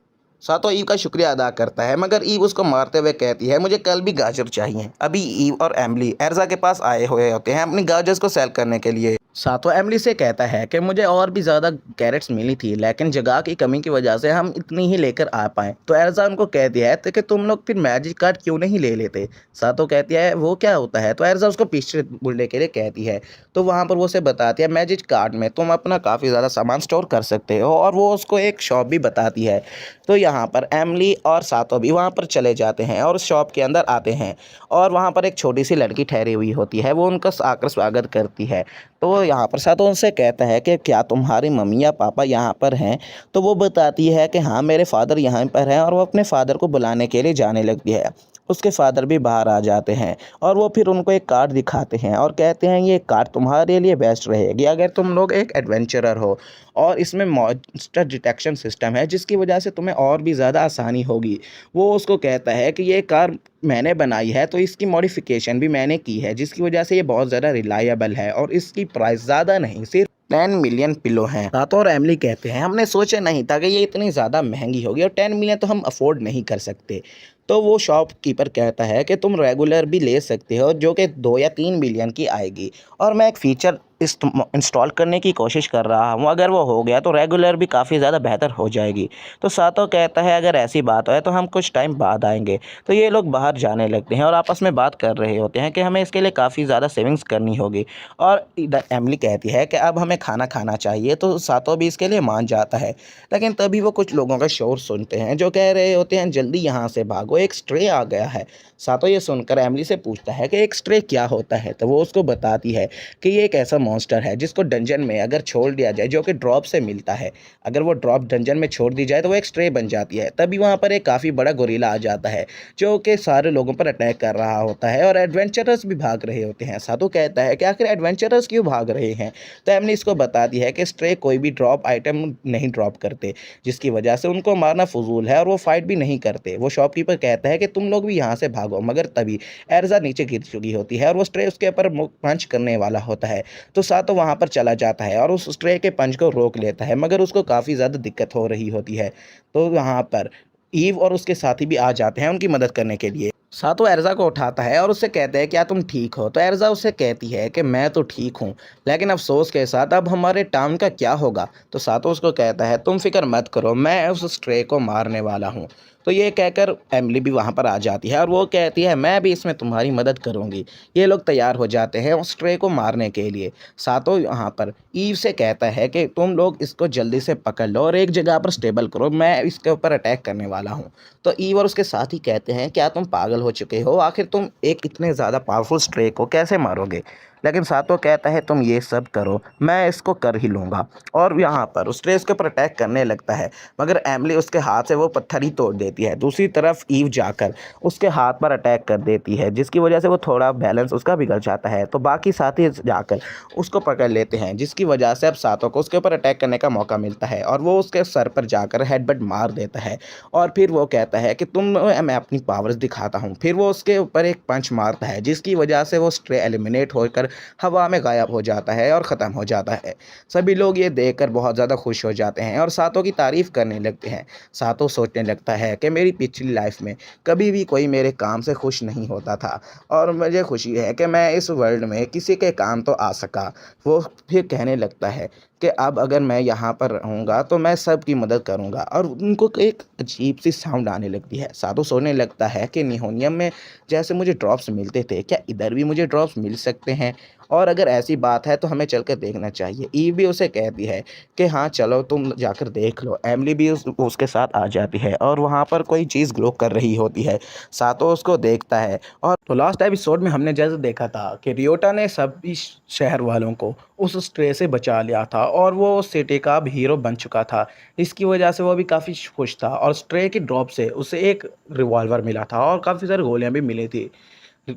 सातो ईव का शुक्रिया अदा करता है, मगर ईव उसको मारते हुए कहती है मुझे कल भी गाजर चाहिए। अभी ईव और एमिली एर्जा के पास आए हुए होते हैं अपनी गाजर्स को सेल करने के लिए। सातो एमिली से कहता है कि मुझे और भी ज़्यादा कैरेट्स मिली थी लेकिन जगह की कमी की वजह से हम इतनी ही लेकर आ पाए। तो एर्जा उनको कहती है तो कि तुम लोग फिर मैजिक कार्ड क्यों नहीं ले लेते। सातो कहती है वो क्या होता है। तो एर्जा उसको पीछे बुलने के लिए कहती है। तो वहाँ पर वो उसे बताती है मैजिक कार्ड में तुम अपना काफ़ी ज़्यादा सामान स्टोर कर सकते हो और वो उसको एक शॉप भी बताती है। तो यहाँ पर एमिली और सातो भी वहाँ पर चले जाते हैं और उस शॉप के अंदर आते हैं और वहाँ पर एक छोटी सी लड़की ठहरी हुई होती है। वो उनका आकर स्वागत करती है। तो यहाँ पर सातो उनसे कहता है कि क्या तुम्हारी मम्मी या पापा यहाँ पर हैं। तो वो बताती है कि हाँ मेरे फादर यहाँ पर हैं और वो अपने फादर को बुलाने के लिए जाने लगती है। उसके फादर भी बाहर आ जाते हैं और वो फिर उनको एक कार्ड दिखाते हैं और कहते हैं ये कार्ड तुम्हारे लिए बेस्ट रहेगी अगर तुम लोग एक एडवेंचरर हो और इसमें मॉन्स्टर डिटेक्शन सिस्टम है जिसकी वजह से तुम्हें और भी ज़्यादा आसानी होगी। वो उसको कहता है कि ये कार मैंने बनाई है तो इसकी मॉडिफिकेशन भी मैंने की है जिसकी वजह से ये बहुत ज़्यादा रिलायबल है और इसकी प्राइस ज़्यादा नहीं सिर्फ 10 मिलियन पिलो हैं। सातो और एमिली कहते हैं हमने सोचा नहीं था कि ये इतनी ज़्यादा महंगी होगी और 10 मिलियन तो हम अफोर्ड नहीं कर सकते। तो वो शॉपकीपर कहता है कि तुम रेगुलर भी ले सकते हो जो कि 2 या 3 मिलियन की आएगी और मैं एक फ़ीचर इंस्टॉल करने की कोशिश कर रहा हूँ। अगर वो हो गया तो रेगुलर भी काफ़ी ज़्यादा बेहतर हो जाएगी। तो सातो कहता है अगर ऐसी बात है तो हम कुछ टाइम बाद आएंगे। तो ये लोग बाहर जाने लगते हैं और आपस में बात कर रहे होते हैं कि हमें इसके लिए काफ़ी ज़्यादा सेविंग्स करनी होगी। और इधर एमिली कहती है कि अब हमें खाना खाना चाहिए। तो सातो भी इसके लिए मान जाता है। लेकिन तभी वो कुछ लोगों का शोर सुनते हैं जो कह रहे होते हैं जल्दी यहाँ से भागो एक स्ट्रे आ गया है। सातो ये सुनकर एमिली से पूछता है कि एक स्ट्रे क्या होता है। तो वो उसको बताती है कि ये एक ऐसा मॉन्स्टर है जिसको डंजन में अगर छोड़ दिया जाए जो कि ड्रॉप से मिलता है। अगर वो ड्रॉप डंजन में छोड़ दी जाए तो वो एक स्ट्रे बन जाती है। तभी वहाँ पर एक काफ़ी बड़ा गोरिल्ला आ जाता है जो कि सारे लोगों पर अटैक कर रहा होता है और एडवेंचरर्स भी भाग रहे होते हैं। सातो कहता है कि आखिर एडवेंचरर्स क्यों भाग रहे हैं। तो एमिली इसको बताती है कि स्ट्रे कोई भी ड्रॉप आइटम नहीं ड्रॉप करते जिसकी वजह से उनको मारना फजूल है और वो फाइट भी नहीं करते। वो शॉपकीपर कहता है कि तुम लोग भी यहाँ से भागो, मगर तभी एर्जा नीचे गिर चुकी होती है और वो स्ट्रे उसके ऊपर पंच करने वाला होता है। तो सातो वहाँ पर चला जाता है और उस स्ट्रे के पंच को रोक लेता है, मगर उसको काफ़ी ज़्यादा दिक्कत हो रही होती है। तो वहाँ पर ईव और उसके साथी भी आ जाते हैं उनकी मदद करने के लिए। सातो एर्जा को उठाता है और उससे कहते हैं क्या तुम ठीक हो। तो एर्जा उससे कहती है कि मैं तो ठीक हूँ लेकिन अफसोस के साथ अब हमारे टाउन का क्या होगा। तो सातो उसको कहता है तुम फिक्र मत करो, मैं उस स्ट्रे को मारने वाला हूँ। तो ये कहकर एमिली भी वहाँ पर आ जाती है और वो कहती है मैं भी इसमें तुम्हारी मदद करूँगी। ये लोग तैयार हो जाते हैं उस स्ट्रे को मारने के लिए। सातो यहाँ पर ईव से कहता है कि तुम लोग इसको जल्दी से पकड़ लो और एक जगह पर स्टेबल करो, मैं इसके ऊपर अटैक करने वाला हूँ। तो ईव और उसके साथी कहते हैं क्या तुम पागल हो चुके हो, आखिर तुम एक इतने ज़्यादा पावरफुल स्ट्रे को कैसे मारोगे। लेकिन सातो कहता है तुम ये सब करो, मैं इसको कर ही लूँगा। और यहाँ पर उस स्ट्रे उसके ऊपर अटैक करने लगता है, मगर एमिली उसके हाथ से वो पत्थर ही तोड़ देती है। दूसरी तरफ ईव जाकर उसके हाथ पर अटैक कर देती है जिसकी वजह से वो थोड़ा बैलेंस उसका बिगड़ जाता है। तो बाकी साथी जाकर उसको पकड़ लेते हैं जिसकी वजह से अब सातो को उसके ऊपर अटैक करने का मौका मिलता है और वो उसके सर पर जाकर हेडबट मार देता है। और फिर वो कहता है कि मैं अपनी पावर्स दिखाता हूँ। फिर वो उसके ऊपर एक पंच मारता है जिसकी वजह से वो स्ट्रे एलिमिनेट होकर हवा में गायब हो जाता है और ख़त्म हो जाता है। सभी लोग ये देखकर बहुत ज़्यादा खुश हो जाते हैं और सातों की तारीफ़ करने लगते हैं। सातों सोचने लगता है कि मेरी पिछली लाइफ में कभी भी कोई मेरे काम से खुश नहीं होता था और मुझे खुशी है कि मैं इस वर्ल्ड में किसी के काम तो आ सका। वो फिर कहने लगता है कि अब अगर मैं यहाँ पर रहूँगा तो मैं सबकी मदद करूँगा और उनको एक अजीब सी साउंड आने लगती है। साधु सोचने लगता है कि निहोनियम में जैसे मुझे ड्रॉप्स मिलते थे, क्या इधर भी मुझे ड्रॉप्स मिल सकते हैं? और अगर ऐसी बात है तो हमें चलकर देखना चाहिए। ईव भी उसे कहती है कि हाँ चलो तुम जाकर देख लो। एमिली भी उसके साथ आ जाती है और वहाँ पर कोई चीज़ ग्लो कर रही होती है। सातो उसको देखता है। और तो लास्ट एपिसोड में हमने जैसे देखा था कि रियोटा ने सभी शहर वालों को उस स्ट्रे से बचा लिया था और वो उस सिटी का अब हीरो बन चुका था। इसकी वजह से वो भी काफ़ी खुश था और स्ट्रे की ड्रॉप से उसे एक रिवॉल्वर मिला था और काफ़ी सारी गोलियां भी मिली थी।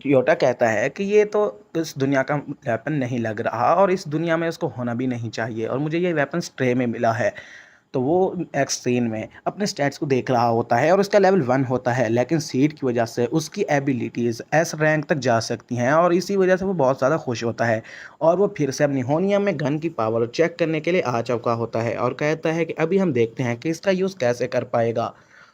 योटा कहता है कि ये तो इस दुनिया का वेपन नहीं लग रहा और इस दुनिया में उसको होना भी नहीं चाहिए और मुझे ये वेपन स्ट्रे में मिला है। तो वो एक्स सीन में अपने स्टैट्स को देख रहा होता है और उसका लेवल 1 होता है, लेकिन सीड की वजह से उसकी एबिलिटीज़ एस रैंक तक जा सकती हैं और इसी वजह से वो बहुत ज़्यादा खुश होता है। और वो फिर से अपनी होनियम में गन की पावर चेक करने के लिए आ चुका होता है और कहता है कि अभी हम देखते हैं कि इसका यूज़ कैसे कर पाएगा।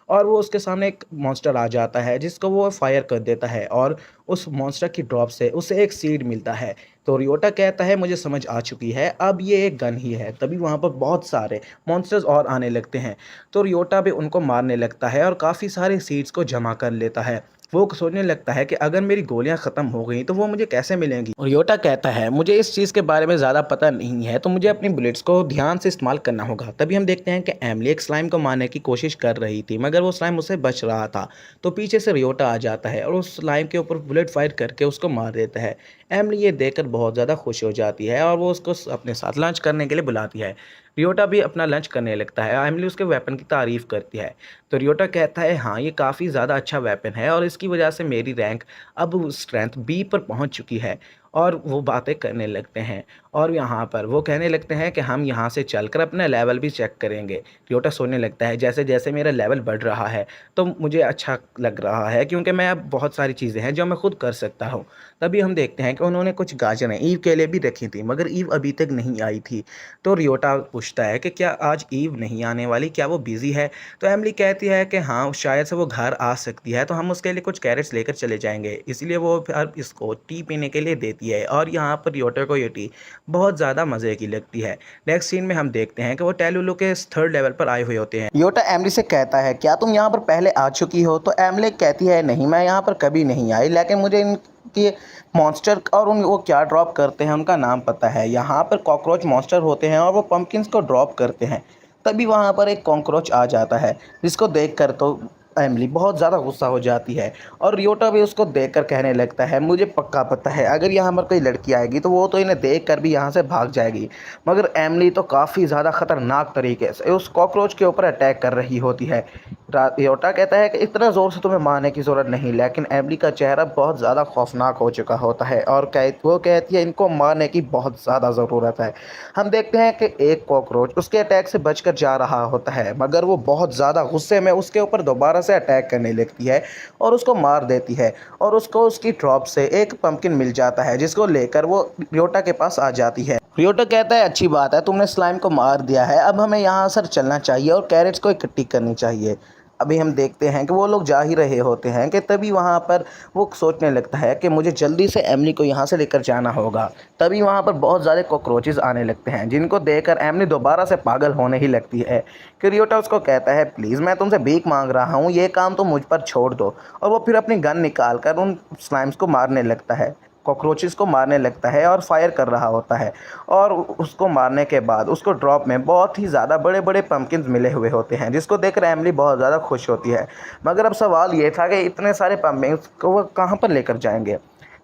और वो उसके सामने एक मॉन्स्टर आ जाता है जिसको वो फायर कर देता है और उस मॉन्स्टर की ड्रॉप से उसे एक सीड मिलता है। तो रियोटा कहता है मुझे समझ आ चुकी है, अब ये एक गन ही है। तभी वहाँ पर बहुत सारे मॉन्स्टर्स और आने लगते हैं। तो रियोटा भी उनको मारने लगता है और काफ़ी सारे सीड्स को जमा कर लेता है। वो सोचने लगता है कि अगर मेरी गोलियां ख़त्म हो गई तो वो मुझे कैसे मिलेंगी। और योटा कहता है मुझे इस चीज़ के बारे में ज़्यादा पता नहीं है, तो मुझे अपनी बुलेट्स को ध्यान से इस्तेमाल करना होगा। तभी हम देखते हैं कि एमिली एक स्लाइम को मारने की कोशिश कर रही थी, मगर वो स्लाइम उससे बच रहा था। तो पीछे से रियोटा आ जाता है और उस स्लाइम के ऊपर बुलेट फायर करके उसको मार देता है। एमिली ये देखकर बहुत ज़्यादा खुश हो जाती है और वो उसको अपने साथ लंच करने के लिए बुलाती है। रियोटा भी अपना लंच करने लगता है। एमिली उसके वेपन की तारीफ़ करती है। तो रियोटा कहता है हाँ ये काफ़ी ज़्यादा अच्छा वेपन है और इसकी वजह से मेरी रैंक अब स्ट्रेंथ बी पर पहुंच चुकी है। और वो बातें करने लगते हैं और यहाँ पर वो कहने लगते हैं कि हम यहाँ से चलकर अपना लेवल भी चेक करेंगे। रियोटा सोचने लगता है जैसे जैसे मेरा लेवल बढ़ रहा है तो मुझे अच्छा लग रहा है, क्योंकि मैं अब बहुत सारी चीज़ें हैं जो मैं खुद कर सकता हूँ। तभी हम देखते हैं कि उन्होंने कुछ गाजरें ईव के लिए भी रखी थी, मगर ईव अभी तक नहीं आई थी। तो रियोटा पूछता है कि क्या आज ईव नहीं आने वाली, क्या वो बिज़ी है? तो एमिली कहती है कि हाँ शायद से वो घर आ सकती है, तो हम उसके लिए कुछ कैरेट्स लेकर चले जाएंगे। इसलिए वो फिर इसको टी पीने के लिए देती है और यहाँ पर रियोटा को ये टी बहुत ज़्यादा मज़े की लगती है। नेक्स्ट सीन में हम देखते हैं कि वो टेलुलु के 3rd लेवल पर आए हुए होते हैं। योटा एमिली से कहता है क्या तुम यहाँ पर पहले आ चुकी हो? तो एमिली कहती है नहीं, मैं यहाँ पर कभी नहीं आई, लेकिन मुझे इनकी मॉन्स्टर और उन वो क्या ड्रॉप करते हैं उनका नाम पता है। यहाँ पर कॉकरोच मॉन्स्टर होते हैं और वो पम्पकिंस को ड्रॉप करते हैं। तभी वहाँ पर एक कॉकरोच आ जाता है जिसको देखकर तो एमिली बहुत ज़्यादा गुस्सा हो जाती है और रियोटा भी उसको देखकर कहने लगता है मुझे पक्का पता है अगर यहाँ पर कोई लड़की आएगी तो वो तो इन्हें देखकर भी यहाँ से भाग जाएगी। मगर एमिली तो काफ़ी ज़्यादा ख़तरनाक तरीके से उस कॉकरोच के ऊपर अटैक कर रही होती है। रियोटा कहता है कि इतना ज़ोर से तुम्हें मारने की ज़रूरत नहीं, लेकिन एमिली का चेहरा बहुत ज़्यादा खौफनाक हो चुका होता है और वो कहती है इनको मारने की बहुत ज़्यादा ज़रूरत है। हम देखते हैं कि एक कॉकरोच उसके अटैक से बचकर जा रहा होता है, मगर वो बहुत ज़्यादा गुस्से में उसके ऊपर दोबारा से अटैक करने लगती है और उसको मार देती है और उसको उसकी ड्रॉप से एक पंपकिन मिल जाता है जिसको लेकर वो रियोटा के पास आ जाती है। रियोटा कहता है अच्छी बात है, तुमने स्लाइम को मार दिया है, अब हमें यहाँ से चलना चाहिए और कैरेट्स को इकट्ठी करनी चाहिए। अभी हम देखते हैं कि वो लोग जा ही रहे होते हैं कि तभी वहाँ पर वो सोचने लगता है कि मुझे जल्दी से एमिली को यहाँ से लेकर जाना होगा। तभी वहाँ पर बहुत ज़्यादा कॉकरोचेस आने लगते हैं जिनको देखकर एमिली दोबारा से पागल होने ही लगती है कि रियोटा उसको कहता है प्लीज़ मैं तुमसे भीख मांग रहा हूँ, ये काम तो मुझ पर छोड़ दो। और वो फिर अपनी गन निकाल कर उन स्लाइम्स को मारने लगता है, कॉकरोचेस को मारने लगता है और फायर कर रहा होता है। और उसको मारने के बाद उसको ड्रॉप में बहुत ही ज़्यादा बड़े बड़े पम्पकिन्स मिले हुए होते हैं जिसको देखकर एमिली बहुत ज़्यादा खुश होती है। मगर अब सवाल ये था कि इतने सारे पम्पकिन्स को वो कहाँ पर लेकर जाएंगे।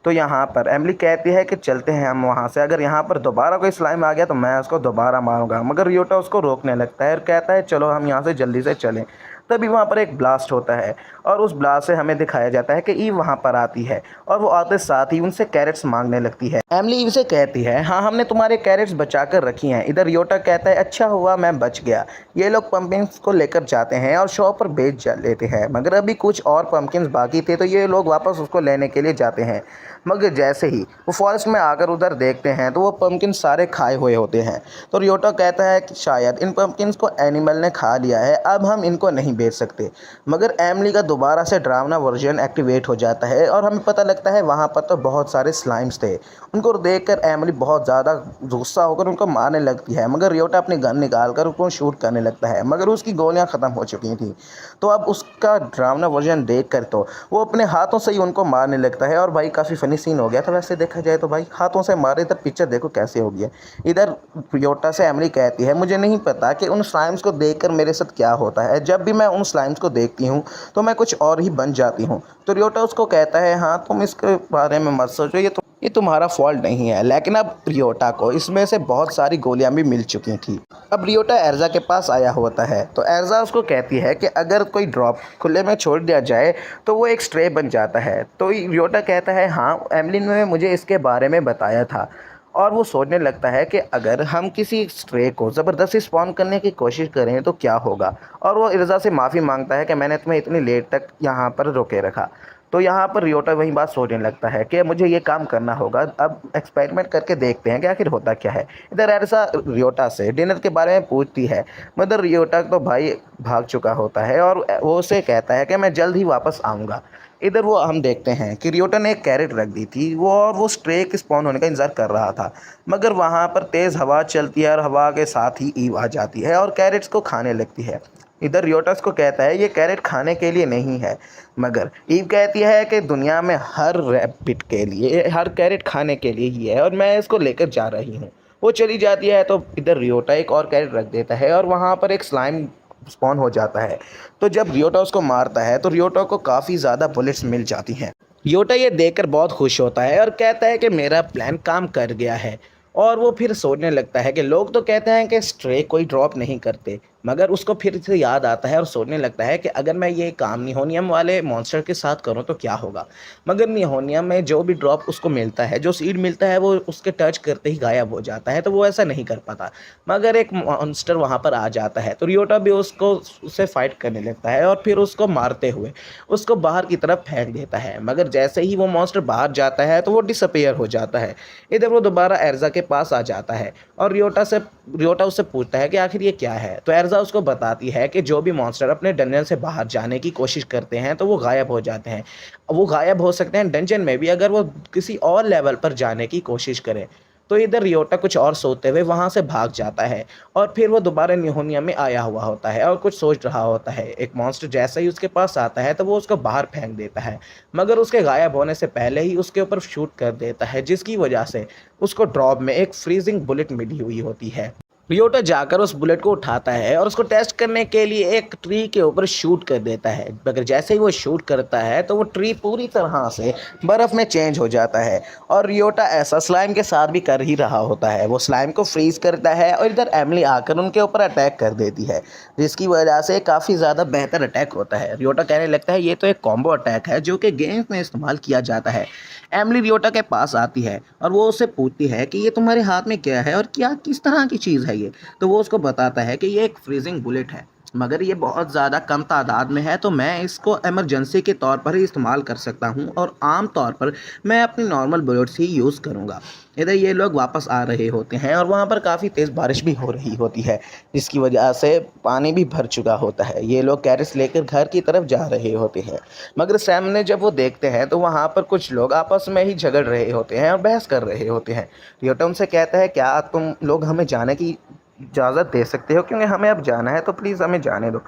तो यहाँ पर एमिली कहती है कि चलते हैं हम वहाँ से, अगर यहाँ पर दोबारा कोई स्लाइम आ गया तो मैं उसको दोबारा मारूंगा। मगर रियोटा उसको रोकने लगता है और कहता है चलो हम यहाँ से जल्दी से चलें। तभी वहाँ पर एक ब्लास्ट होता है और उस ब्लास्ट से हमें दिखाया जाता है कि ईव वहाँ पर आती है और वो आते साथ ही उनसे कैरेट्स मांगने लगती है। एमली ईव से कहती है, हाँ हमने तुम्हारे कैरेट्स बचा कर रखी हैं। इधर रियोटा कहता है, अच्छा हुआ मैं बच गया। ये लोग पंपकिन्स को लेकर जाते हैं और शॉप पर बेच लेते हैं, मगर अभी कुछ और पंपकिन्स बाकी थे तो ये लोग वापस उसको लेने के लिए जाते हैं। मगर जैसे ही वो फॉरेस्ट में आकर उधर देखते हैं तो वो पंपकिन सारे खाए हुए होते हैं। तो रियोटा कहता है कि शायद इन पंपकिन्स को एनिमल ने खा लिया है, अब हम इनको नहीं बेच सकते। मगर एमली का दोबारा से डरावना वर्जन एक्टिवेट हो जाता है और हमें पता लगता है वहाँ पर तो बहुत सारे स्लाइम्स थे। उनको देखकर एमली बहुत ज़्यादा गुस्सा होकर उनको मारने लगती है, मगर रियोटा अपनी गन निकाल कर उनको शूट करने लगता है, मगर उसकी गोलियाँ ख़त्म हो चुकी थी। तो अब उसका डरावना वर्जन देख कर तो वो अपने हाथों से ही उनको मारने लगता है और भाई काफ़ी फ़नी सीन हो गया था। वैसे देखा जाए तो भाई हाथों से मारे, इधर पिक्चर देखो कैसे हो गया। इधर रियोटा से एमली कहती है, मुझे नहीं पता कि उन स्लाइम्स को देखकर मेरे साथ क्या होता है, जब भी मैं उन स्लाइम्स को देखती हूँ तो मैं कुछ और ही बन जाती हूँ। तो रियोटा उसको कहता है, हाँ तुम इसके बारे में मत सोचो, ये तुम्हारा फॉल्ट नहीं है। लेकिन अब रियोटा को इसमें से बहुत सारी गोलियां भी मिल चुकी थी। अब रियोटा एर्जा के पास आया होता है तो एर्जा उसको कहती है कि अगर कोई ड्रॉप खुले में छोड़ दिया जाए तो वो एक स्ट्रे बन जाता है। तो रियोटा कहता है, हाँ एमली ने मुझे इसके बारे में बताया था। और वो सोचने लगता है कि अगर हम किसी स्ट्रे को ज़बरदस्ती स्पॉन करने की कोशिश करें तो क्या होगा। और वो एर्जा से माफ़ी मांगता है कि मैंने तुम्हें इतनी लेट तक यहाँ पर रोके रखा। तो यहाँ पर रियोटा वही बात सोचने लगता है कि मुझे ये काम करना होगा, अब एक्सपेरिमेंट करके देखते हैं कि आखिर होता क्या है। इधर एर्जा रियोटा से डिनर के बारे में पूछती है, मगर रियोटा तो भाई भाग चुका होता है और वो उसे कहता है कि मैं जल्द ही वापस आऊँगा। इधर वो हम देखते हैं कि रियोटा ने एक कैरेट रख दी थी वो, और वो स्ट्रे के स्पॉन होने का इंतज़ार कर रहा था, मगर वहाँ पर तेज़ हवा चलती है और हवा के साथ ही ईव आ जाती है और कैरेट्स को खाने लगती है। इधर रियोटस को कहता है, ये कैरेट खाने के लिए नहीं है, मगर ईव कहती है कि दुनिया में हर रैबिट के लिए हर कैरेट खाने के लिए ही है और मैं इसको लेकर जा रही हूँ। वो चली जाती है तो इधर रियोटा एक और कैरेट रख देता है और वहाँ पर एक स्लाइम स्पॉन हो जाता है। तो जब रियोटा उसको मारता है तो रियोटा को काफ़ी ज़्यादा बुलेट्स मिल जाती हैं। रियोटा ये देखकर बहुत खुश होता है और कहता है कि मेरा प्लान काम कर गया है। और वो फिर सोचने लगता है कि लोग तो कहते हैं कि स्ट्रे कोई ड्रॉप नहीं करते, मगर उसको फिर से याद आता है और सोचने लगता है कि अगर मैं ये काम निहोनियम वाले मॉन्स्टर के साथ करूं तो क्या होगा। मगर निहोनियम में जो भी ड्रॉप उसको मिलता है, जो सीड मिलता है, वो उसके टच करते ही गायब हो जाता है, तो वो ऐसा नहीं कर पाता। मगर एक मॉन्स्टर वहाँ पर आ जाता है तो रियोटा भी उससे फाइट करने लगता है और फिर उसको मारते हुए उसको बाहर की तरफ फेंक देता है। मगर जैसे ही वो मॉन्स्टर बाहर जाता है तो वो डिसअपियर हो जाता है। इधर वो दोबारा एर्जा के पास आ जाता है और रियोटा उससे पूछता है कि आखिर ये क्या है। तो एर्जा उसको बताती है कि जो भी मॉन्स्टर अपने डंजन से बाहर जाने की कोशिश करते हैं तो वो गायब हो जाते हैं। वो गायब हो सकते हैं डंजन में भी अगर वो किसी और लेवल पर जाने की कोशिश करें। तो इधर रियोटा कुछ और सोचते हुए वहाँ से भाग जाता है और फिर वो दोबारा निहोनिया में आया हुआ होता है और कुछ सोच रहा होता है। एक मॉन्स्टर जैसे ही उसके पास आता है तो वो उसको बाहर फेंक देता है, मगर उसके गायब होने से पहले ही उसके ऊपर शूट कर देता है, जिसकी वजह से उसको ड्रॉप में एक फ्रीजिंग बुलेट मिली हुई होती है। रियोटा जाकर उस बुलेट को उठाता है और उसको टेस्ट करने के लिए एक ट्री के ऊपर शूट कर देता है, मगर जैसे ही वो शूट करता है तो वो ट्री पूरी तरह से बर्फ़ में चेंज हो जाता है। और रियोटा ऐसा स्लाइम के साथ भी कर ही रहा होता है, वो स्लाइम को फ्रीज करता है और इधर एमली आकर उनके ऊपर अटैक कर देती है, जिसकी वजह से काफ़ी ज़्यादा बेहतर अटैक होता है। रियोटा कहने लगता है ये तो एक कॉम्बो अटैक है जो कि गेम्स में इस्तेमाल किया जाता है। एमली रियोटा के पास आती है और वो उससे पूछती है कि ये तुम्हारे हाथ में क्या है और क्या किस तरह की चीज़ है ये। तो वो उसको बताता है कि ये एक फ्रीजिंग बुलेट है, मगर ये बहुत ज़्यादा कम तादाद में है, तो मैं इसको इमरजेंसी के तौर पर ही इस्तेमाल कर सकता हूँ और आम तौर पर मैं अपनी नॉर्मल बुलेट्स ही यूज़ करूँगा। इधर ये लोग वापस आ रहे होते हैं और वहाँ पर काफ़ी तेज़ बारिश भी हो रही होती है, जिसकी वजह से पानी भी भर चुका होता है। ये लोग कैरेट्स लेकर घर की तरफ जा रहे होते हैं, मगर सामने जब वो देखते हैं तो वहाँ पर कुछ लोग आपस में ही झगड़ रहे होते हैं और बहस कर रहे होते हैं। रियोटा उनसे कहता है, क्या तुम लोग हमें जाने की इजाज़त दे सकते हो, क्योंकि हमें अब जाना है, तो प्लीज़ हमें जाने दो।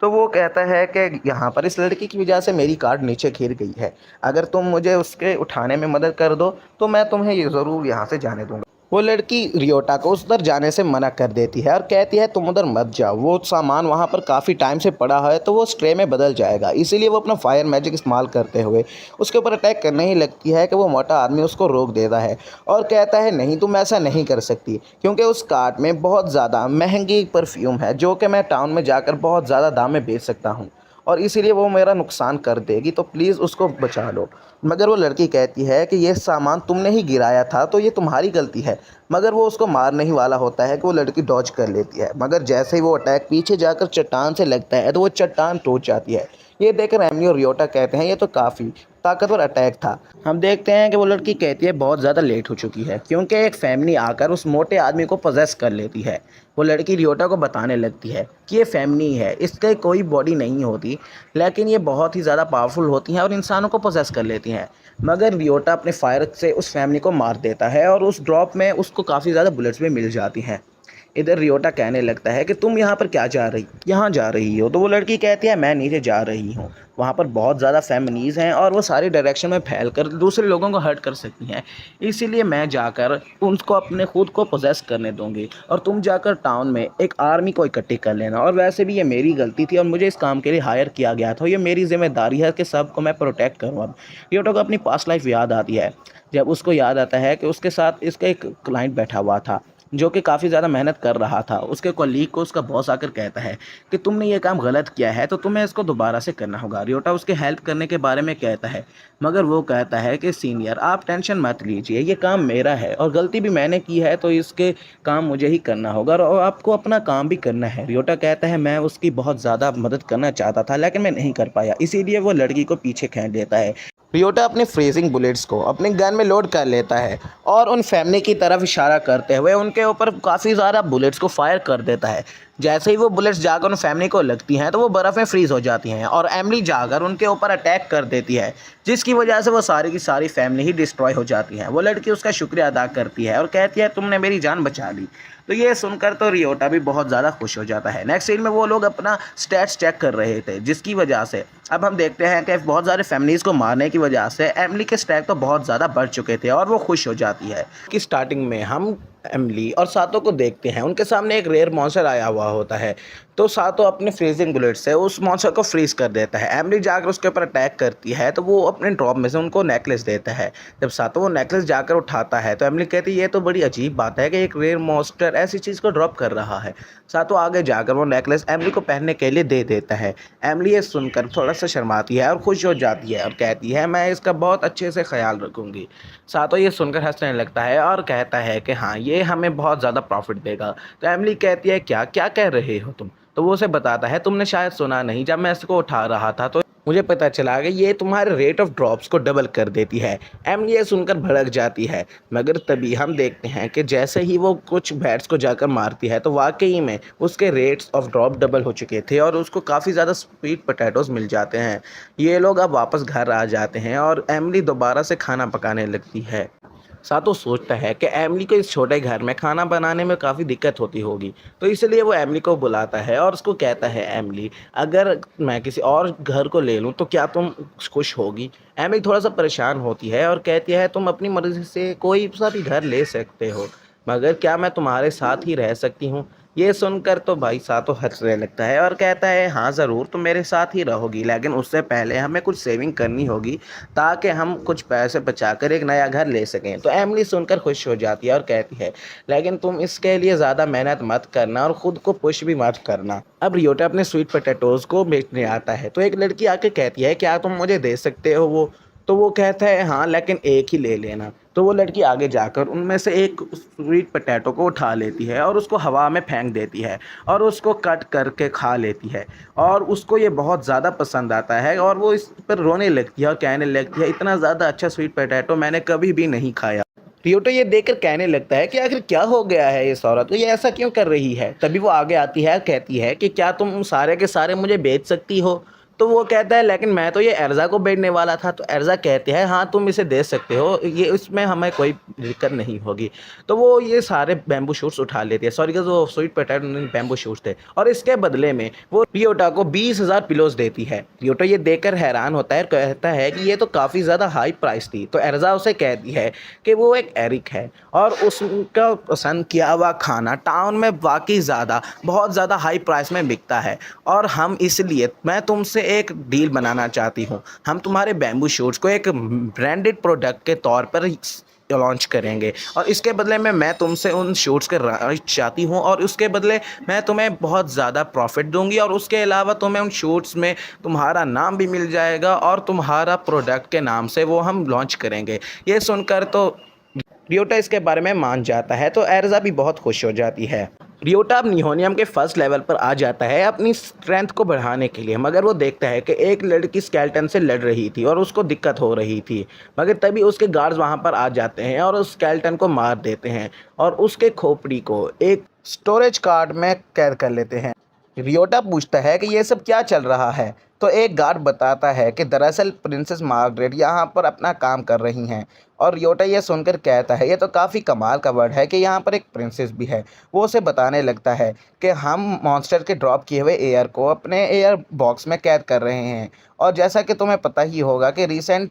तो वो कहता है कि यहाँ पर इस लड़की की वजह से मेरी कार नीचे गिर गई है, अगर तुम मुझे उसके उठाने में मदद कर दो तो मैं तुम्हें ये ज़रूर यहाँ से जाने दूँगा। वो लड़की रियोटा को उस उधर जाने से मना कर देती है और कहती है तुम उधर मत जाओ, वो सामान वहाँ पर काफ़ी टाइम से पड़ा है तो वो स्ट्रे में बदल जाएगा। इसीलिए वो अपना फायर मैजिक इस्तेमाल करते हुए उसके ऊपर अटैक करने ही लगती है कि वो मोटा आदमी उसको रोक देता है और कहता है नहीं, तुम ऐसा नहीं कर सकती, क्योंकि उस कार्ट में बहुत ज़्यादा महंगी परफ्यूम है जो कि मैं टाउन में जाकर बहुत ज़्यादा दाम में बेच सकता हूँ और इसीलिए वो मेरा नुकसान कर देगी, तो प्लीज़ उसको बचा लो। मगर वो लड़की कहती है कि ये सामान तुमने ही गिराया था तो ये तुम्हारी गलती है। मगर वो उसको मारने ही वाला होता है कि वो लड़की डॉज कर लेती है, मगर जैसे ही वो अटैक पीछे जाकर चट्टान से लगता है तो वो चट्टान टूट जाती है। ये देखकर एमिली और रियोटा कहते हैं ये तो काफ़ी ताकतवर अटैक था। हम देखते हैं कि वो लड़की कहती है बहुत ज़्यादा लेट हो चुकी है क्योंकि एक फैमिली आकर उस मोटे आदमी को पजेस कर लेती है। वो लड़की रियोटा को बताने लगती है कि ये फैमिली है, इसके कोई बॉडी नहीं होती, लेकिन ये बहुत ही ज़्यादा पावरफुल होती हैं और इंसानों को पजेस कर लेती हैं। मगर रियोटा अपने फायर से उस फैमिली को मार देता है और उस ड्रॉप में उसको काफ़ी ज़्यादा बुलेट्स भी मिल जाती हैं। इधर रियोटा कहने लगता है कि तुम यहाँ पर क्या यहाँ जा रही हो, तो वो लड़की कहती है मैं नीचे जा रही हूँ, वहाँ पर बहुत ज़्यादा फेमिनीज़ हैं और वो सारी डायरेक्शन में फैल कर दूसरे लोगों को हर्ट कर सकती हैं, इसीलिए मैं जाकर उनको अपने खुद को पोजेस करने दूंगी और तुम जाकर टाउन में एक आर्मी को इकट्ठी कर लेना। और वैसे भी ये मेरी गलती थी और मुझे इस काम के लिए हायर किया गया था, ये मेरी जिम्मेदारी है कि सबको मैं प्रोटेक्ट करूँ। अब रियोटा को अपनी पास्ट लाइफ याद आती है, जब उसको याद आता है कि उसके साथ इसका एक क्लाइंट बैठा हुआ था जो कि काफ़ी ज़्यादा मेहनत कर रहा था। उसके कॉलीग को उसका बॉस आकर कहता है कि तुमने ये काम गलत किया है तो तुम्हें इसको दोबारा से करना होगा। रियोटा उसके हेल्प करने के बारे में कहता है, मगर वो कहता है कि सीनियर आप टेंशन मत लीजिए, ये काम मेरा है और गलती भी मैंने की है तो इसके काम मुझे ही करना होगा और आपको अपना काम भी करना है। रियोटा कहता है मैं उसकी बहुत ज़्यादा मदद करना चाहता था लेकिन मैं नहीं कर पाया, इसीलिए वो लड़की को पीछे खींच लेता है। रियोटा अपने फ्रीजिंग बुलेट्स को अपने गन में लोड कर लेता है और उन फैमिली की तरफ इशारा करते हुए उनके ऊपर काफ़ी ज़्यादा बुलेट्स को फायर कर देता है। जैसे ही वो बुलेट्स जाकर उन फैमिली को लगती हैं तो वो बर्फ़ में फ्रीज़ हो जाती हैं और एमिली जाकर उनके ऊपर अटैक कर देती है, जिसकी वजह से वो सारी की सारी फैमिली ही डिस्ट्रॉय हो जाती है। वो लड़की उसका शुक्रिया अदा करती है और कहती है तुमने मेरी जान बचा ली। तो ये सुनकर तो रियोटा भी बहुत ज़्यादा खुश हो जाता है। नेक्स्ट सीन में वो लोग अपना स्टैट्स चेक कर रहे थे, जिसकी वजह से अब हम देखते हैं कि बहुत सारे फैमिलीज़ को मारने की वजह से एमिली के स्टैट तो बहुत ज़्यादा बढ़ चुके थे और वो खुश हो जाती है कि स्टार्टिंग में हम एमिली और सातो को देखते हैं, उनके सामने एक रेयर मॉन्स्टर आया हुआ होता है तो सातो अपने फ्रीजिंग बुलेट से उस मॉन्स्टर को फ्रीज कर देता है। एमिली जाकर उसके ऊपर अटैक करती है तो वो अपने ड्रॉप में से उनको नेकलेस देता है। जब सातो वो नेकलेस जाकर उठाता है तो एमिली कहती है ये तो बड़ी अजीब बात है कि एक रेयर मॉन्स्टर ऐसी चीज़ को ड्रॉप कर रहा है। सातो आगे जाकर वो नेकलेस एमिली को पहनने के लिए दे देता है। एमिली ये सुनकर थोड़ा सा शर्माती है और खुश हो जाती है और कहती है मैं इसका बहुत अच्छे से ख्याल रखूँगी। सातो ये सुनकर हंसने लगता है और कहता है कि हाँ ये हमें बहुत ज़्यादा प्रॉफिट देगा। तो एमिली कहती है क्या क्या कह रहे हो तुम, तो वो उसे बताता है तुमने शायद सुना नहीं, जब मैं इसको उठा रहा था तो मुझे पता चला कि ये तुम्हारे रेट ऑफ ड्रॉप्स को डबल कर देती है। एमिली ये सुनकर भड़क जाती है, मगर तभी हम देखते हैं कि जैसे ही वो कुछ बैट्स को जाकर मारती है तो वाकई में उसके रेट्स ऑफ ड्रॉप डबल हो चुके थे और उसको काफ़ी ज़्यादा स्वीट पोटैटोज़ मिल जाते हैं। ये लोग अब वापस घर आ जाते हैं और एमिली दोबारा से खाना पकाने लगती है। सातो सोचता है कि एमिली को इस छोटे घर में खाना बनाने में काफ़ी दिक्कत होती होगी, तो इसलिए वो एमिली को बुलाता है और उसको कहता है एमिली अगर मैं किसी और घर को ले लूँ तो क्या तुम खुश होगी। एमिली थोड़ा सा परेशान होती है और कहती है तुम अपनी मर्ज़ी से कोई सा भी घर ले सकते हो, मगर क्या मैं तुम्हारे साथ ही रह सकती हूँ। ये सुनकर तो भाई सातो हंसने लगता है और कहता है हाँ ज़रूर तुम मेरे साथ ही रहोगी, लेकिन उससे पहले हमें कुछ सेविंग करनी होगी ताकि हम कुछ पैसे बचाकर एक नया घर ले सकें। तो एमिली सुनकर खुश हो जाती है और कहती है लेकिन तुम इसके लिए ज़्यादा मेहनत मत करना और ख़ुद को पुश भी मत करना। अब रियोटा अपने स्वीट पोटैटोज़ को बेचने आता है तो एक लड़की आके कहती है क्या तुम मुझे दे सकते हो वो, तो वो कहता है हाँ लेकिन एक ही ले लेना। तो वो लड़की आगे जाकर उनमें से एक स्वीट पोटैटो को उठा लेती है और उसको हवा में फेंक देती है और उसको कट करके खा लेती है और उसको ये बहुत ज़्यादा पसंद आता है और वो इस पर रोने लगती है और कहने लगती है इतना ज़्यादा अच्छा स्वीट पोटैटो मैंने कभी भी नहीं खाया। रियोटा ये देखकर कहने लगता है कि आखिर क्या हो गया है इस औरत को, ये ऐसा क्यों कर रही है। तभी वो आगे आती है कहती है कि क्या तुम सारे के सारे मुझे बेच सकती हो। तो वो कहता है लेकिन मैं तो ये एर्जा को बेचने वाला था। तो एर्जा कहते हैं हाँ तुम इसे दे सकते हो, ये इसमें हमें कोई दिक्कत नहीं होगी। तो वो ये सारे बैम्बू शूट्स उठा लेते हैं, सॉरी गाइस वो स्वीट पोटैटो नहीं बैम्बू शूट्स थे, और इसके बदले में वो रियोटा को 20,000 पिलोज देती है। रियोटा ये देखकर हैरान होता है, कहता है कि ये तो काफ़ी ज़्यादा हाई प्राइस थी। तो एर्जा उसे कहती है कि वो एक एरिक है और उसका पसंद किया हुआ खाना टाउन में वाकई बहुत ज़्यादा हाई प्राइस में बिकता है, और हम इसलिए मैं तुमसे एक डील बनाना चाहती हूँ। हम तुम्हारे बैम्बू शूट्स को एक ब्रांडेड प्रोडक्ट के तौर पर लॉन्च करेंगे, और इसके बदले में मैं तुमसे उन शूट्स के राइट चाहती हूँ, और उसके बदले मैं तुम्हें बहुत ज़्यादा प्रॉफिट दूंगी, और उसके अलावा तुम्हें उन शूट्स में तुम्हारा नाम भी मिल जाएगा और तुम्हारा प्रोडक्ट के नाम से वो हम लॉन्च करेंगे। ये सुनकर तो रियोटा इसके बारे में मान जाता है, तो एर्जा भी बहुत खुश हो जाती है। रियोटा अब निहोनियम के फर्स्ट लेवल पर आ जाता है अपनी स्ट्रेंथ को बढ़ाने के लिए, मगर वो देखता है कि एक लड़की स्केलेटन से लड़ रही थी और उसको दिक्कत हो रही थी। मगर तभी उसके गार्ड्स वहाँ पर आ जाते हैं और उस स्केलेटन को मार देते हैं और उसके खोपड़ी को एक स्टोरेज कार्ड में कैद कर लेते हैं। रियोटा पूछता है कि ये सब क्या चल रहा है, तो एक गार्ड बताता है कि दरअसल प्रिंसेस मार्गरेट यहाँ पर अपना काम कर रही हैं। और रियोटा ये सुनकर कहता है ये तो काफ़ी कमाल का वर्ड है कि यहाँ पर एक प्रिंसेस भी है। वो उसे बताने लगता है कि हम मॉन्स्टर के ड्रॉप किए हुए एयर को अपने एयर बॉक्स में कैद कर रहे हैं, और जैसा कि तुम्हें पता ही होगा कि रिसेंट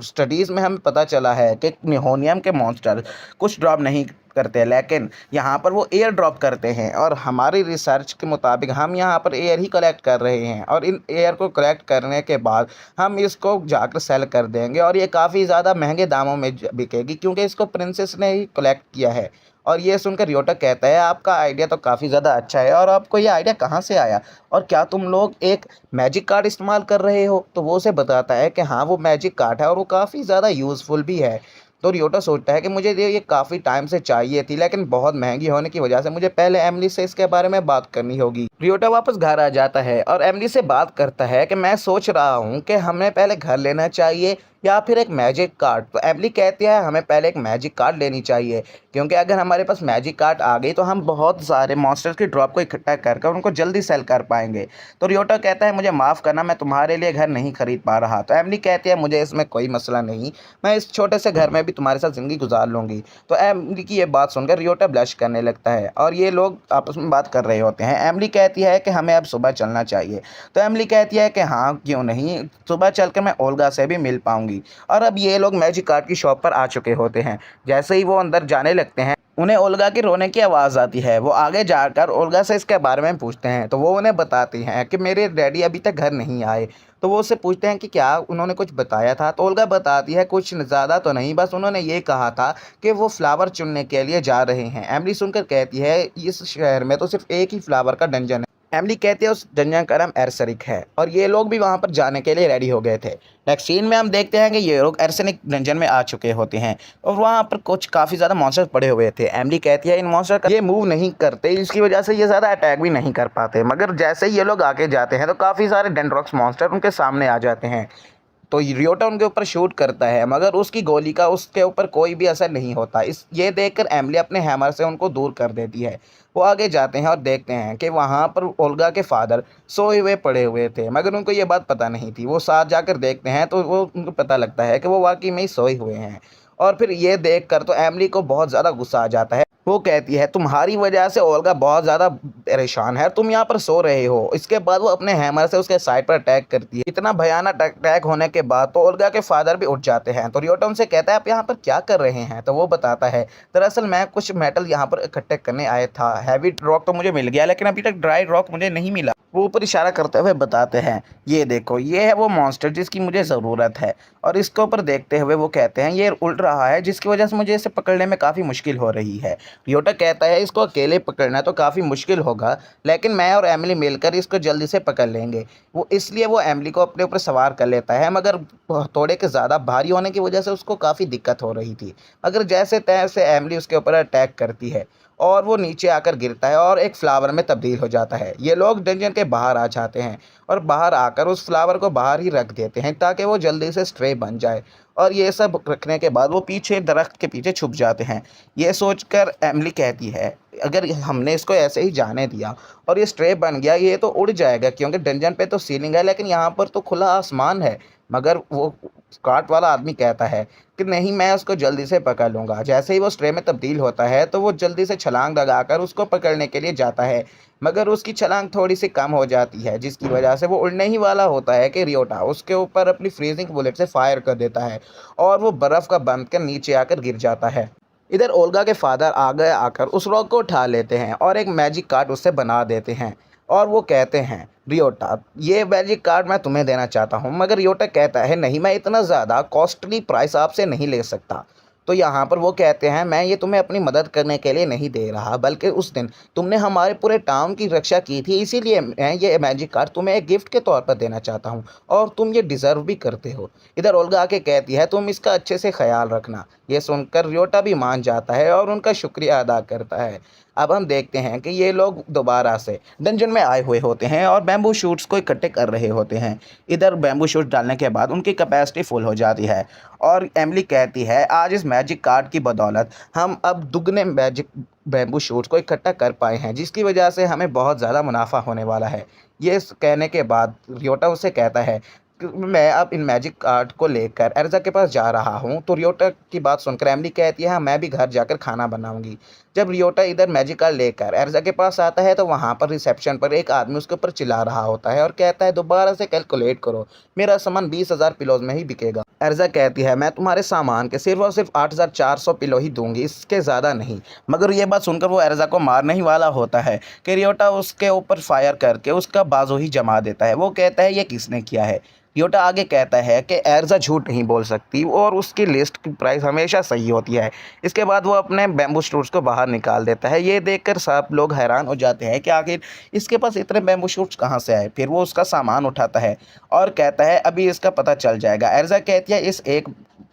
स्टडीज़ में हमें पता चला है कि निहोनियम के मॉन्स्टर कुछ ड्रॉप नहीं करते, लेकिन यहाँ पर वो एयर ड्रॉप करते हैं, और हमारी रिसर्च के मुताबिक हम यहाँ पर एयर ही कलेक्ट कर रहे हैं, और इन एयर को कलेक्ट करने के बाद हम इसको जाकर सेल कर देंगे, और ये काफ़ी ज़्यादा महंगे दामों में बिकेगी क्योंकि इसको प्रिंसेस ने ही कलेक्ट किया है। और ये सुनकर रियोटा कहता है आपका आइडिया तो काफ़ी ज़्यादा अच्छा है, और आपको ये आइडिया कहाँ से आया, और क्या तुम लोग एक मैजिक कार्ड इस्तेमाल कर रहे हो? तो वो उसे बताता है कि हाँ वो मैजिक कार्ड है और वो काफ़ी ज़्यादा यूज़फुल भी है। तो रियोटा सोचता है कि मुझे ये काफ़ी टाइम से चाहिए थी, लेकिन बहुत महंगी होने की वजह से मुझे पहले एमिली से इसके बारे में बात करनी होगी। रियोटा वापस घर आ जाता है और एमिली से बात करता है कि मैं सोच रहा हूँ कि हमें पहले घर लेना चाहिए या फिर एक मैजिक कार्ड। तो एमिली कहती है हमें पहले एक मैजिक कार्ड लेनी चाहिए, क्योंकि अगर हमारे पास मैजिक कार्ड आ गई तो हम बहुत सारे मॉन्स्टर्स की ड्रॉप को इकट्ठा कर उनको जल्दी सेल कर पाएंगे। तो रियोटा कहता है मुझे माफ़ करना, मैं तुम्हारे लिए घर नहीं खरीद पा रहा। तो एमिली कहती है मुझे इसमें कोई मसला नहीं, मैं इस छोटे से घर में भी तुम्हारे साथ ज़िंदगी गुजार लूँगी। तो एमिली की ये बात सुनकर रियोटा ब्लश करने लगता है और ये लोग आपस में बात कर रहे होते हैं। एमिली कहती है कि हमें अब सुबह चलना चाहिए। तो एमिली कहती है कि हाँ क्यों नहीं, सुबह चलकर मैं ओल्गा से भी मिल पाऊँगी। और अब ये लोग मैजिक कार्ड की शॉप पर आ चुके होते हैं। जैसे ही वो अंदर जाने लगते हैं उन्हें ओल्गा की रोने की आवाज़ आती है। वो आगे जाकर ओल्गा से इसके बारे में पूछते हैं, तो वो उन्हें बताती हैं कि मेरे डैडी अभी तक घर नहीं आए। तो वो उससे पूछते हैं कि क्या उन्होंने कुछ बताया था। तो ओल्गा बताती है कुछ ज़्यादा तो नहीं, बस उन्होंने ये कहा था कि वो फ्लावर चुनने के लिए जा रहे हैं। एमिली सुनकर कहती है इस शहर में तो सिर्फ एक ही फ्लावर का डंजन है। एमिली कहती है उस डंजन का नाम एर्सरिक है, और ये लोग भी वहाँ पर जाने के लिए रेडी हो गए थे। नेक्स्ट सीन में हम देखते हैं कि ये लोग एर्सनिक डंजन में आ चुके होते हैं और वहाँ पर कुछ काफ़ी ज़्यादा मॉन्स्टर्स पड़े हुए थे। एमिली कहती है इन मॉन्स्टर का ये मूव नहीं करते, इसकी वजह से ये ज़्यादा अटैक भी नहीं कर पाते, मगर जैसे ही ये लोग आगे जाते हैं तो काफ़ी सारे डेंड्रॉक्स मॉन्स्टर उनके सामने आ जाते हैं। तो रियोटा उनके ऊपर शूट करता है, मगर उसकी गोली का उसके ऊपर कोई भी असर नहीं होता। इस ये देखकर एमिली अपने हैमर से उनको दूर कर देती है। वो आगे जाते हैं और देखते हैं कि वहाँ पर ओल्गा के फादर सोए हुए पड़े हुए थे, मगर उनको ये बात पता नहीं थी। वो साथ जाकर देखते हैं तो वो उनको पता लगता है कि वो वाकई में ही सोए हुए हैं। और फिर ये देखकर तो एमिली को बहुत ज़्यादा गुस्सा आ जाता है। वो कहती है तुम्हारी वजह से ओल्गा बहुत ज़्यादा परेशान है, तुम यहाँ पर सो रहे हो। इसके बाद वो अपने हैमर से उसके साइड पर अटैक करती है। इतना भयानक अटैक होने के बाद तो ओल्गा के फादर भी उठ जाते हैं। तो रियोटा उनसे कहता है आप यहाँ पर क्या कर रहे हैं। तो वो बताता है दरअसल मैं कुछ मेटल यहाँ पर इकट्ठे करने आया था। हैवी रॉक तो मुझे मिल गया, लेकिन अभी तक ड्राई रॉक मुझे नहीं मिला। वो ऊपर इशारा करते हुए बताते हैं ये देखो ये है वो मॉन्स्टर जिसकी मुझे ज़रूरत है। और इसके ऊपर देखते हुए वो कहते हैं ये उल्ट रहा है, जिसकी वजह से मुझे इसे पकड़ने में काफ़ी मुश्किल हो रही है। रियोटा कहता है इसको अकेले पकड़ना तो काफ़ी मुश्किल होगा, लेकिन मैं और एमिली मिलकर इसको जल्दी से पकड़ लेंगे। वो इसलिए वो एमिली को अपने ऊपर सवार कर लेता है, मगर थोड़े के ज़्यादा भारी होने की वजह से उसको काफ़ी दिक्कत हो रही थी। मगर जैसे तैसे एमिली उसके ऊपर अटैक करती है और वो नीचे आकर गिरता है और एक फ्लावर में तब्दील हो जाता है। ये लोग डंजन के बाहर आ जाते हैं और बाहर आकर उस फ्लावर को बाहर ही रख देते हैं ताकि वो जल्दी से स्ट्रे बन जाए। और ये सब रखने के बाद वो पीछे दरख्त के पीछे छुप जाते हैं। ये सोचकर एमिली कहती है, अगर हमने इसको ऐसे ही जाने दिया और ये स्ट्रे बन गया, ये तो उड़ जाएगा क्योंकि डंजन पे तो सीलिंग है लेकिन यहाँ पर तो खुला आसमान है। मगर वो कार्ट वाला आदमी कहता है कि नहीं, मैं उसको जल्दी से पकड़ लूँगा। जैसे ही वो स्ट्रे में तब्दील होता है तो वो जल्दी से छलांग लगाकर उसको पकड़ने के लिए जाता है, मगर उसकी छलांग थोड़ी सी कम हो जाती है जिसकी वजह से वो उड़ने ही वाला होता है कि रियोटा उसके ऊपर अपनी फ्रीजिंग बुलेट से फायर कर देता है और वो बर्फ़ का बंद कर नीचे आकर गिर जाता है। इधर ओल्गा के फादर आगे आकर उस रॉक को उठा लेते हैं और एक मैजिक कार्ड उससे बना देते हैं और वो कहते हैं, रियोटा ये मैजिक कार्ड मैं तुम्हें देना चाहता हूँ। मगर रियोटा कहता है, नहीं, मैं इतना ज़्यादा कॉस्टली प्राइस आपसे नहीं ले सकता। तो यहाँ पर वो कहते हैं, मैं ये तुम्हें अपनी मदद करने के लिए नहीं दे रहा, बल्कि उस दिन तुमने हमारे पूरे टाउन की रक्षा की थी, इसीलिए मैं ये मैजिक कार्ड तुम्हें एक गिफ्ट के तौर पर देना चाहता हूँ और तुम ये डिज़र्व भी करते हो। इधर ओल्गा आके कहती है, तुम इसका अच्छे से ख्याल रखना। ये सुनकर रियोटा भी मान जाता है और उनका शुक्रिया अदा करता है। अब हम देखते हैं कि ये लोग दोबारा से डंजन में आए हुए होते हैं और बैम्बू शूट्स को इकट्ठे कर रहे होते हैं। इधर बैम्बू शूट डालने के बाद उनकी कैपेसिटी फुल हो जाती है और एमिली कहती है, आज इस मैजिक कार्ड की बदौलत हम अब दुगने मैजिक बैम्बू शूट्स को इकट्ठा कर पाए हैं, जिसकी वजह से हमें बहुत ज़्यादा मुनाफा होने वाला है। ये कहने के बाद रियोटा उससे कहता है कि मैं अब इन मैजिक कार्ड को लेकर एर्जा के पास जा रहा हूँ। तो रियोटा की बात सुनकर एमिली कहती है, हाँ, मैं भी घर जाकर खाना बनाऊंगी। जब रियोटा इधर मैजिक कार्ड लेकर एर्जा के पास आता है तो वहाँ पर रिसेप्शन पर एक आदमी उसके ऊपर चिल्ला रहा होता है और कहता है, दोबारा से कैलकुलेट करो, मेरा सामान 20,000 पिलोज में ही बिकेगा। एर्जा कहती है, मैं तुम्हारे सामान के सिर्फ और सिर्फ 8,400 पिलो ही दूंगी, इसके ज़्यादा नहीं। मगर ये बात सुनकर वो एर्जा को मारने ही वाला होता है कि रियोटा उसके ऊपर फायर करके उसका बाजू ही जमा देता है। वो कहता है, ये किसने किया है। रियोटा आगे कहता है कि एर्जा झूठ नहीं बोल सकती और उसकी लिस्ट की प्राइस हमेशा सही होती है। इसके बाद वो अपने बैम्बू शूट्स को बाहर निकाल देता है। ये देखकर सब लोग हैरान हो जाते हैं कि आखिर इसके पास इतने बैम्बू शूट्स कहाँ से आए। फिर वो उसका सामान उठाता है और कहता है, अभी इसका पता चल जाएगा। एर्जा कहती है, इस एक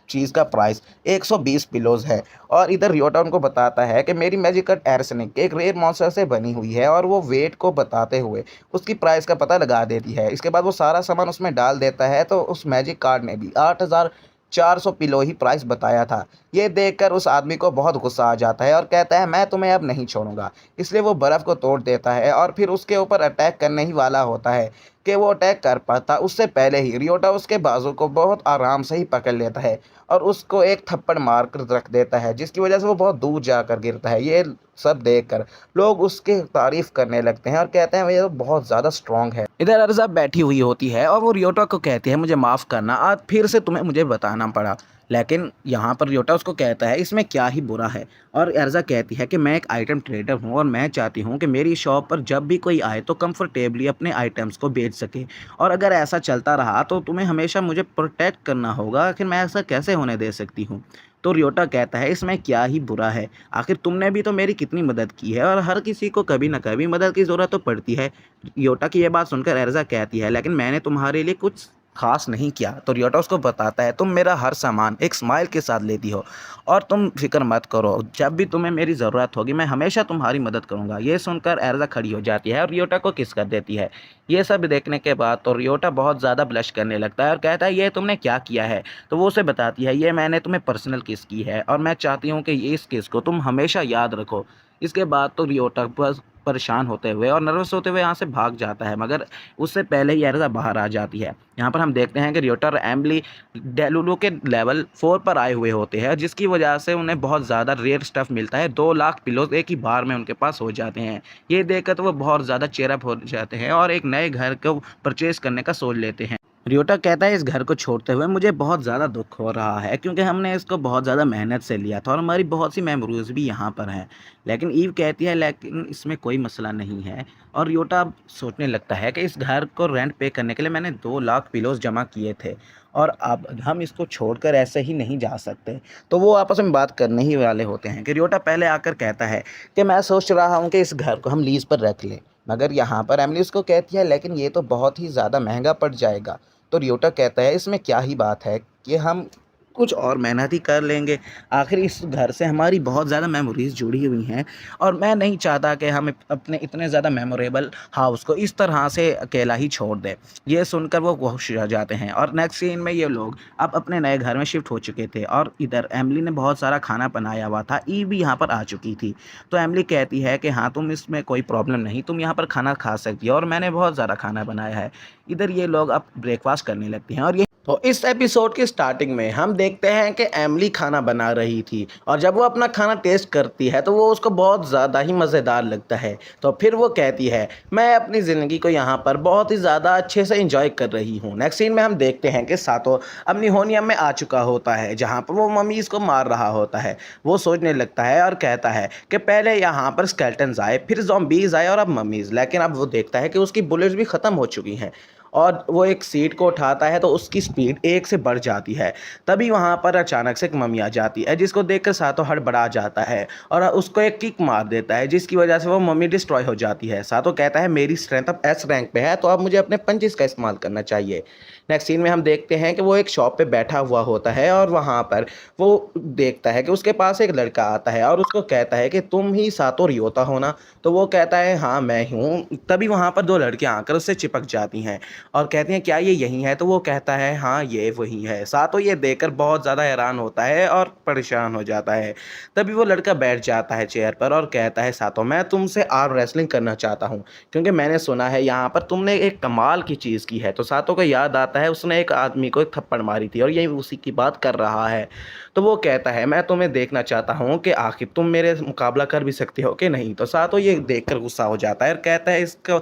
चीज़ का प्राइस 120 पिलोज़ है। और इधर रियोटा उनको बताता है कि मेरी मैजिक कार्ड एर्सेनिक एक रेयर मॉन्स्टर से बनी हुई है और वो वेट को बताते हुए उसकी प्राइस का पता लगा देती है। इसके बाद वो सारा सामान उसमें डाल देता है तो उस मैजिक कार्ड ने भी 8,400 पिलो ही प्राइस बताया था। ये देखकर उस आदमी को बहुत गुस्सा आ जाता है और कहता है, मैं तुम्हें अब नहीं छोड़ूंगा। इसलिए वो बर्फ़ को तोड़ देता है और फिर उसके ऊपर अटैक करने ही वाला होता है कि वो अटैक कर पाता उससे पहले ही रियोटा उसके बाजू को बहुत आराम से ही पकड़ लेता है और उसको एक थप्पड़ मार कर रख देता है, जिसकी वजह से वो बहुत दूर जाकर गिरता है। ये सब देखकर लोग उसकी तारीफ़ करने लगते हैं और कहते हैं, ये तो बहुत ज़्यादा स्ट्रॉन्ग है। इधर अर्जा बैठी हुई होती है और वो रियोटा को कहती है, मुझे माफ़ करना, आज फिर से तुम्हें मुझे बताना पड़ा। लेकिन यहाँ पर रियोटा उसको कहता है, इसमें क्या ही बुरा है। और एर्जा कहती है कि मैं एक आइटम ट्रेडर हूँ और मैं चाहती हूँ कि मेरी शॉप पर जब भी कोई आए तो कंफर्टेबली अपने आइटम्स को बेच सके, और अगर ऐसा चलता रहा तो तुम्हें हमेशा मुझे प्रोटेक्ट करना होगा। आखिर मैं ऐसा कैसे होने दे सकती हूँ। तो रियोटा कहता है, इसमें क्या ही बुरा है, आखिर तुमने भी तो मेरी कितनी मदद की है और हर किसी को कभी ना कभी मदद की ज़रूरत तो पड़ती है। रियोटा की ये बात सुनकर एर्जा कहती है, लेकिन मैंने तुम्हारे लिए कुछ खास नहीं किया। तो रियोटा उसको बताता है, तुम मेरा हर सामान एक स्माइल के साथ लेती हो और तुम फिक्र मत करो, जब भी तुम्हें मेरी ज़रूरत होगी मैं हमेशा तुम्हारी मदद करूंगा। ये सुनकर एर्जा खड़ी हो जाती है और रियोटा को किस कर देती है। ये सब देखने के बाद तो रियोटा बहुत ज़्यादा ब्लश करने लगता है और कहता है, ये तुमने क्या किया है। तो वो उसे बताती है, ये मैंने तुम्हें पर्सनल किस की है और मैं चाहती हूँ कि इस किस को तुम हमेशा याद रखो। इसके बाद तो रियोटा बस परेशान होते हुए और नर्वस होते हुए यहाँ से भाग जाता है, मगर उससे पहले ही एर्जा बाहर आ जाती है। यहाँ पर हम देखते हैं कि रियोटा और एमिली डेलुलु के लेवल 4 पर आए हुए होते हैं, जिसकी वजह से उन्हें बहुत ज़्यादा रेयर स्टफ़ मिलता है। 2 लाख पिलोज एक ही बार में उनके पास हो जाते हैं। ये देखकर तो वो बहुत ज़्यादा चेयरअप हो जाते हैं और एक नए घर को परचेज़ करने का सोच लेते हैं। रियोटा कहता है, इस घर को छोड़ते हुए मुझे बहुत ज़्यादा दुख हो रहा है क्योंकि हमने इसको बहुत ज़्यादा मेहनत से लिया था और हमारी बहुत सी मेमोरीज भी यहाँ पर हैं। लेकिन ईव कहती है, लेकिन इसमें कोई मसला नहीं है। और रियोटा अब सोचने लगता है कि इस घर को रेंट पे करने के लिए मैंने 2 लाख पिलोज जमा किए थे और अब हम इसको छोड़कर ऐसे ही नहीं जा सकते। तो वो आपस में बात करने ही वाले होते हैं कि रियोटा पहले आकर कहता है कि मैं सोच रहा हूँ कि इस घर को हम लीज़ पर रख लें। मगर यहाँ पर एमिली उसको कहती है, लेकिन ये तो बहुत ही ज़्यादा महंगा पड़ जाएगा। तो रियोटा कहता है, इसमें क्या ही बात है कि हम कुछ और मेहनत ही कर लेंगे। आखिर इस घर से हमारी बहुत ज़्यादा मेमोरीज़ जुड़ी हुई हैं और मैं नहीं चाहता कि हम अपने इतने ज़्यादा मेमोरेबल हाउस को इस तरह से अकेला ही छोड़ दें। ये सुनकर वो खुश हो जाते हैं और नेक्स्ट सीन में ये लोग अब अपने नए घर में शिफ्ट हो चुके थे और इधर एमिली ने बहुत सारा खाना बनाया हुआ था। ई भी यहाँ पर आ चुकी थी। तो एमिली कहती है कि हाँ, तुम इसमें कोई प्रॉब्लम नहीं, तुम यहाँ पर खाना खा सकती हो और मैंने बहुत ज़्यादा खाना बनाया है। इधर ये लोग अब ब्रेकफास्ट करने लगते हैं और ये तो इस एपिसोड की स्टार्टिंग में हम देखते हैं कि एमिली खाना बना रही थी और जब वो अपना खाना टेस्ट करती है तो वो उसको बहुत ज़्यादा ही मज़ेदार लगता है। तो फिर वो कहती है, मैं अपनी ज़िंदगी को यहाँ पर बहुत ही ज़्यादा अच्छे से एंजॉय कर रही हूँ। नेक्स्ट सीन में हम देखते हैं कि सातो अब निहोनियम में आ चुका होता है जहाँ पर वो मम्मीज़ को मार रहा होता है। वो सोचने लगता है और कहता है कि पहले यहाँ पर स्केलेटन्स आए, फिर ज़ॉम्बीज़ आए और अब मम्मीज़, लेकिन अब वो देखता है कि उसकी बुलेट्स भी ख़त्म हो चुकी हैं और वो एक सीट को उठाता है तो उसकी स्पीड 1 से बढ़ जाती है। तभी वहाँ पर अचानक से एक मम्मी आ जाती है जिसको देखकर सातो हड़बड़ा जाता है और उसको एक किक मार देता है जिसकी वजह से वो मम्मी डिस्ट्रॉय हो जाती है। सातो कहता है, मेरी स्ट्रेंथ अब एस रैंक पे है तो अब मुझे अपने पंचेस का इस्तेमाल करना चाहिए। नेक्स्ट सीन में हम देखते हैं कि वो एक शॉप पे बैठा हुआ होता है और वहाँ पर वो देखता है कि उसके पास एक लड़का आता है और उसको कहता है कि तुम ही सातो रियोता हो ना? तो वो कहता है, हाँ मैं हूँ। तभी वहाँ पर 2 लड़कियाँ आकर उससे चिपक जाती हैं और कहती हैं, क्या ये यही है? तो वो कहता है, हाँ ये वही है। सातो ये देखकर बहुत ज़्यादा हैरान होता है और परेशान हो जाता है। तभी वो लड़का बैठ जाता है चेयर पर और कहता है, सातो मैं तुमसे आर्म रेसलिंग करना चाहता हूँ क्योंकि मैंने सुना है यहाँ पर तुमने एक कमाल की चीज़ की है। तो सातो को याद आता है उसने एक आदमी को एक थप्पड़ मारी थी और यही उसी की बात कर रहा है। तो वो कहता है, मैं तुम्हें देखना चाहता हूँ कि आखिर तुम मेरे मुकाबला कर भी सकते हो कि नहीं। तो सातो ये देखकर गुस्सा हो जाता है और कहता है, इसको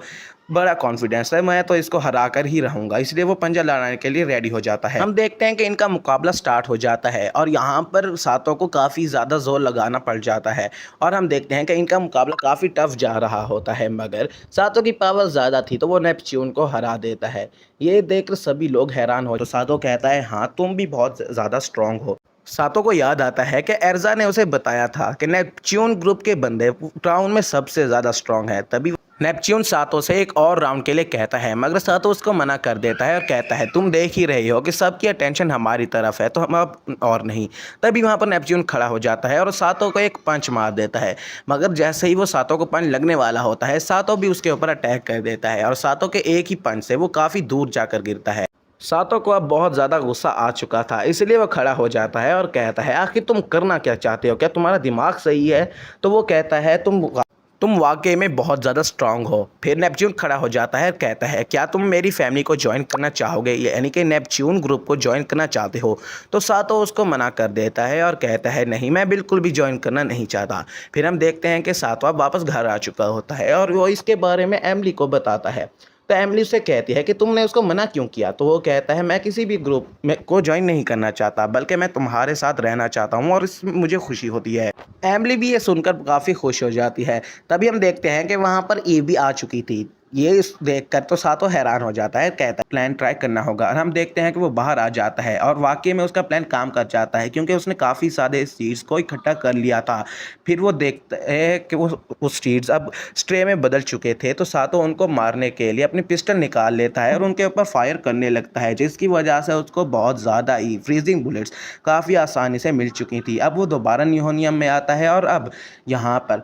बड़ा कॉन्फिडेंस है, मैं तो इसको हरा कर ही रहूँगा। इसलिए वो पंजा लड़ाने के लिए रेडी हो जाता है। हम देखते हैं कि इनका मुकाबला स्टार्ट हो जाता है और यहाँ पर सातो को काफ़ी ज़्यादा जोर लगाना पड़ जाता है और हम देखते हैं कि इनका मुकाबला काफ़ी टफ जा रहा होता है, मगर सातो की पावर ज़्यादा थी तो वो नेपच्यून को हरा देता है। ये देखकर सभी लोग हैरान हो। तो सातो कहता है, हाँ तुम भी बहुत ज़्यादा स्ट्रांग हो। सातो को याद आता है कि एर्जा ने उसे बताया था कि नेपच्यून ग्रुप के बंदे टाउन में सबसे ज़्यादा स्ट्रांग है। तभी नेपच्यून सातो से एक और राउंड के लिए कहता है, मगर सातो उसको मना कर देता है और कहता है, तुम देख ही रहे हो कि सबकी अटेंशन हमारी तरफ है तो हम अब और नहीं। तभी वहाँ पर नेपच्यून खड़ा हो जाता है और सातो को एक पंच मार देता है, मगर जैसे ही वो सातो को पंच लगने वाला होता है सातो भी उसके ऊपर अटैक कर देता है और सातो के एक ही पंच से वो काफ़ी दूर जाकर गिरता है। सातो को अब बहुत ज़्यादा गुस्सा आ चुका था, इसलिए वो खड़ा हो जाता है और कहता है, आखिर तुम करना क्या चाहते हो? क्या तुम्हारा दिमाग सही है? तो वो कहता है, तुम वाकई में बहुत ज़्यादा स्ट्रांग हो। फिर नेपच्यून खड़ा हो जाता है और कहता है, क्या तुम मेरी फैमिली को ज्वाइन करना चाहोगे, यानी कि नेपच्यून ग्रुप को ज्वाइन करना चाहते हो? तो सातो उसको मना कर देता है और कहता है, नहीं मैं बिल्कुल भी ज्वाइन करना नहीं चाहता। फिर हम देखते हैं कि सातो अब वापस घर आ चुका होता है और वो इसके बारे में एमिली को बताता है। तो एमिली उससे कहती है कि तुमने उसको मना क्यों किया? तो वो कहता है, मैं किसी भी ग्रुप में को ज्वाइन नहीं करना चाहता, बल्कि मैं तुम्हारे साथ रहना चाहता हूँ और इसमें मुझे खुशी होती है। एमिली भी ये सुनकर काफ़ी खुश हो जाती है। तभी हम देखते हैं कि वहाँ पर ईव भी आ चुकी थी। ये इस देखकर तो सातो हैरान हो जाता है, कहता है प्लान ट्राई करना होगा और हम देखते हैं कि वो बाहर आ जाता है और वाकई में उसका प्लान काम कर जाता है क्योंकि उसने काफ़ी सारे सीड्स को इकट्ठा कर लिया था। फिर वो देखता है कि वो सीड्स अब स्ट्रे में बदल चुके थे, तो सातो उनको मारने के लिए अपनी पिस्टल निकाल लेता है और उनके ऊपर फायर करने लगता है, जिसकी वजह से उसको बहुत ज़्यादा ही फ्रीजिंग बुलेट्स काफ़ी आसानी से मिल चुकी थी। अब वो दोबारा निहोनियम में आता है और अब यहाँ पर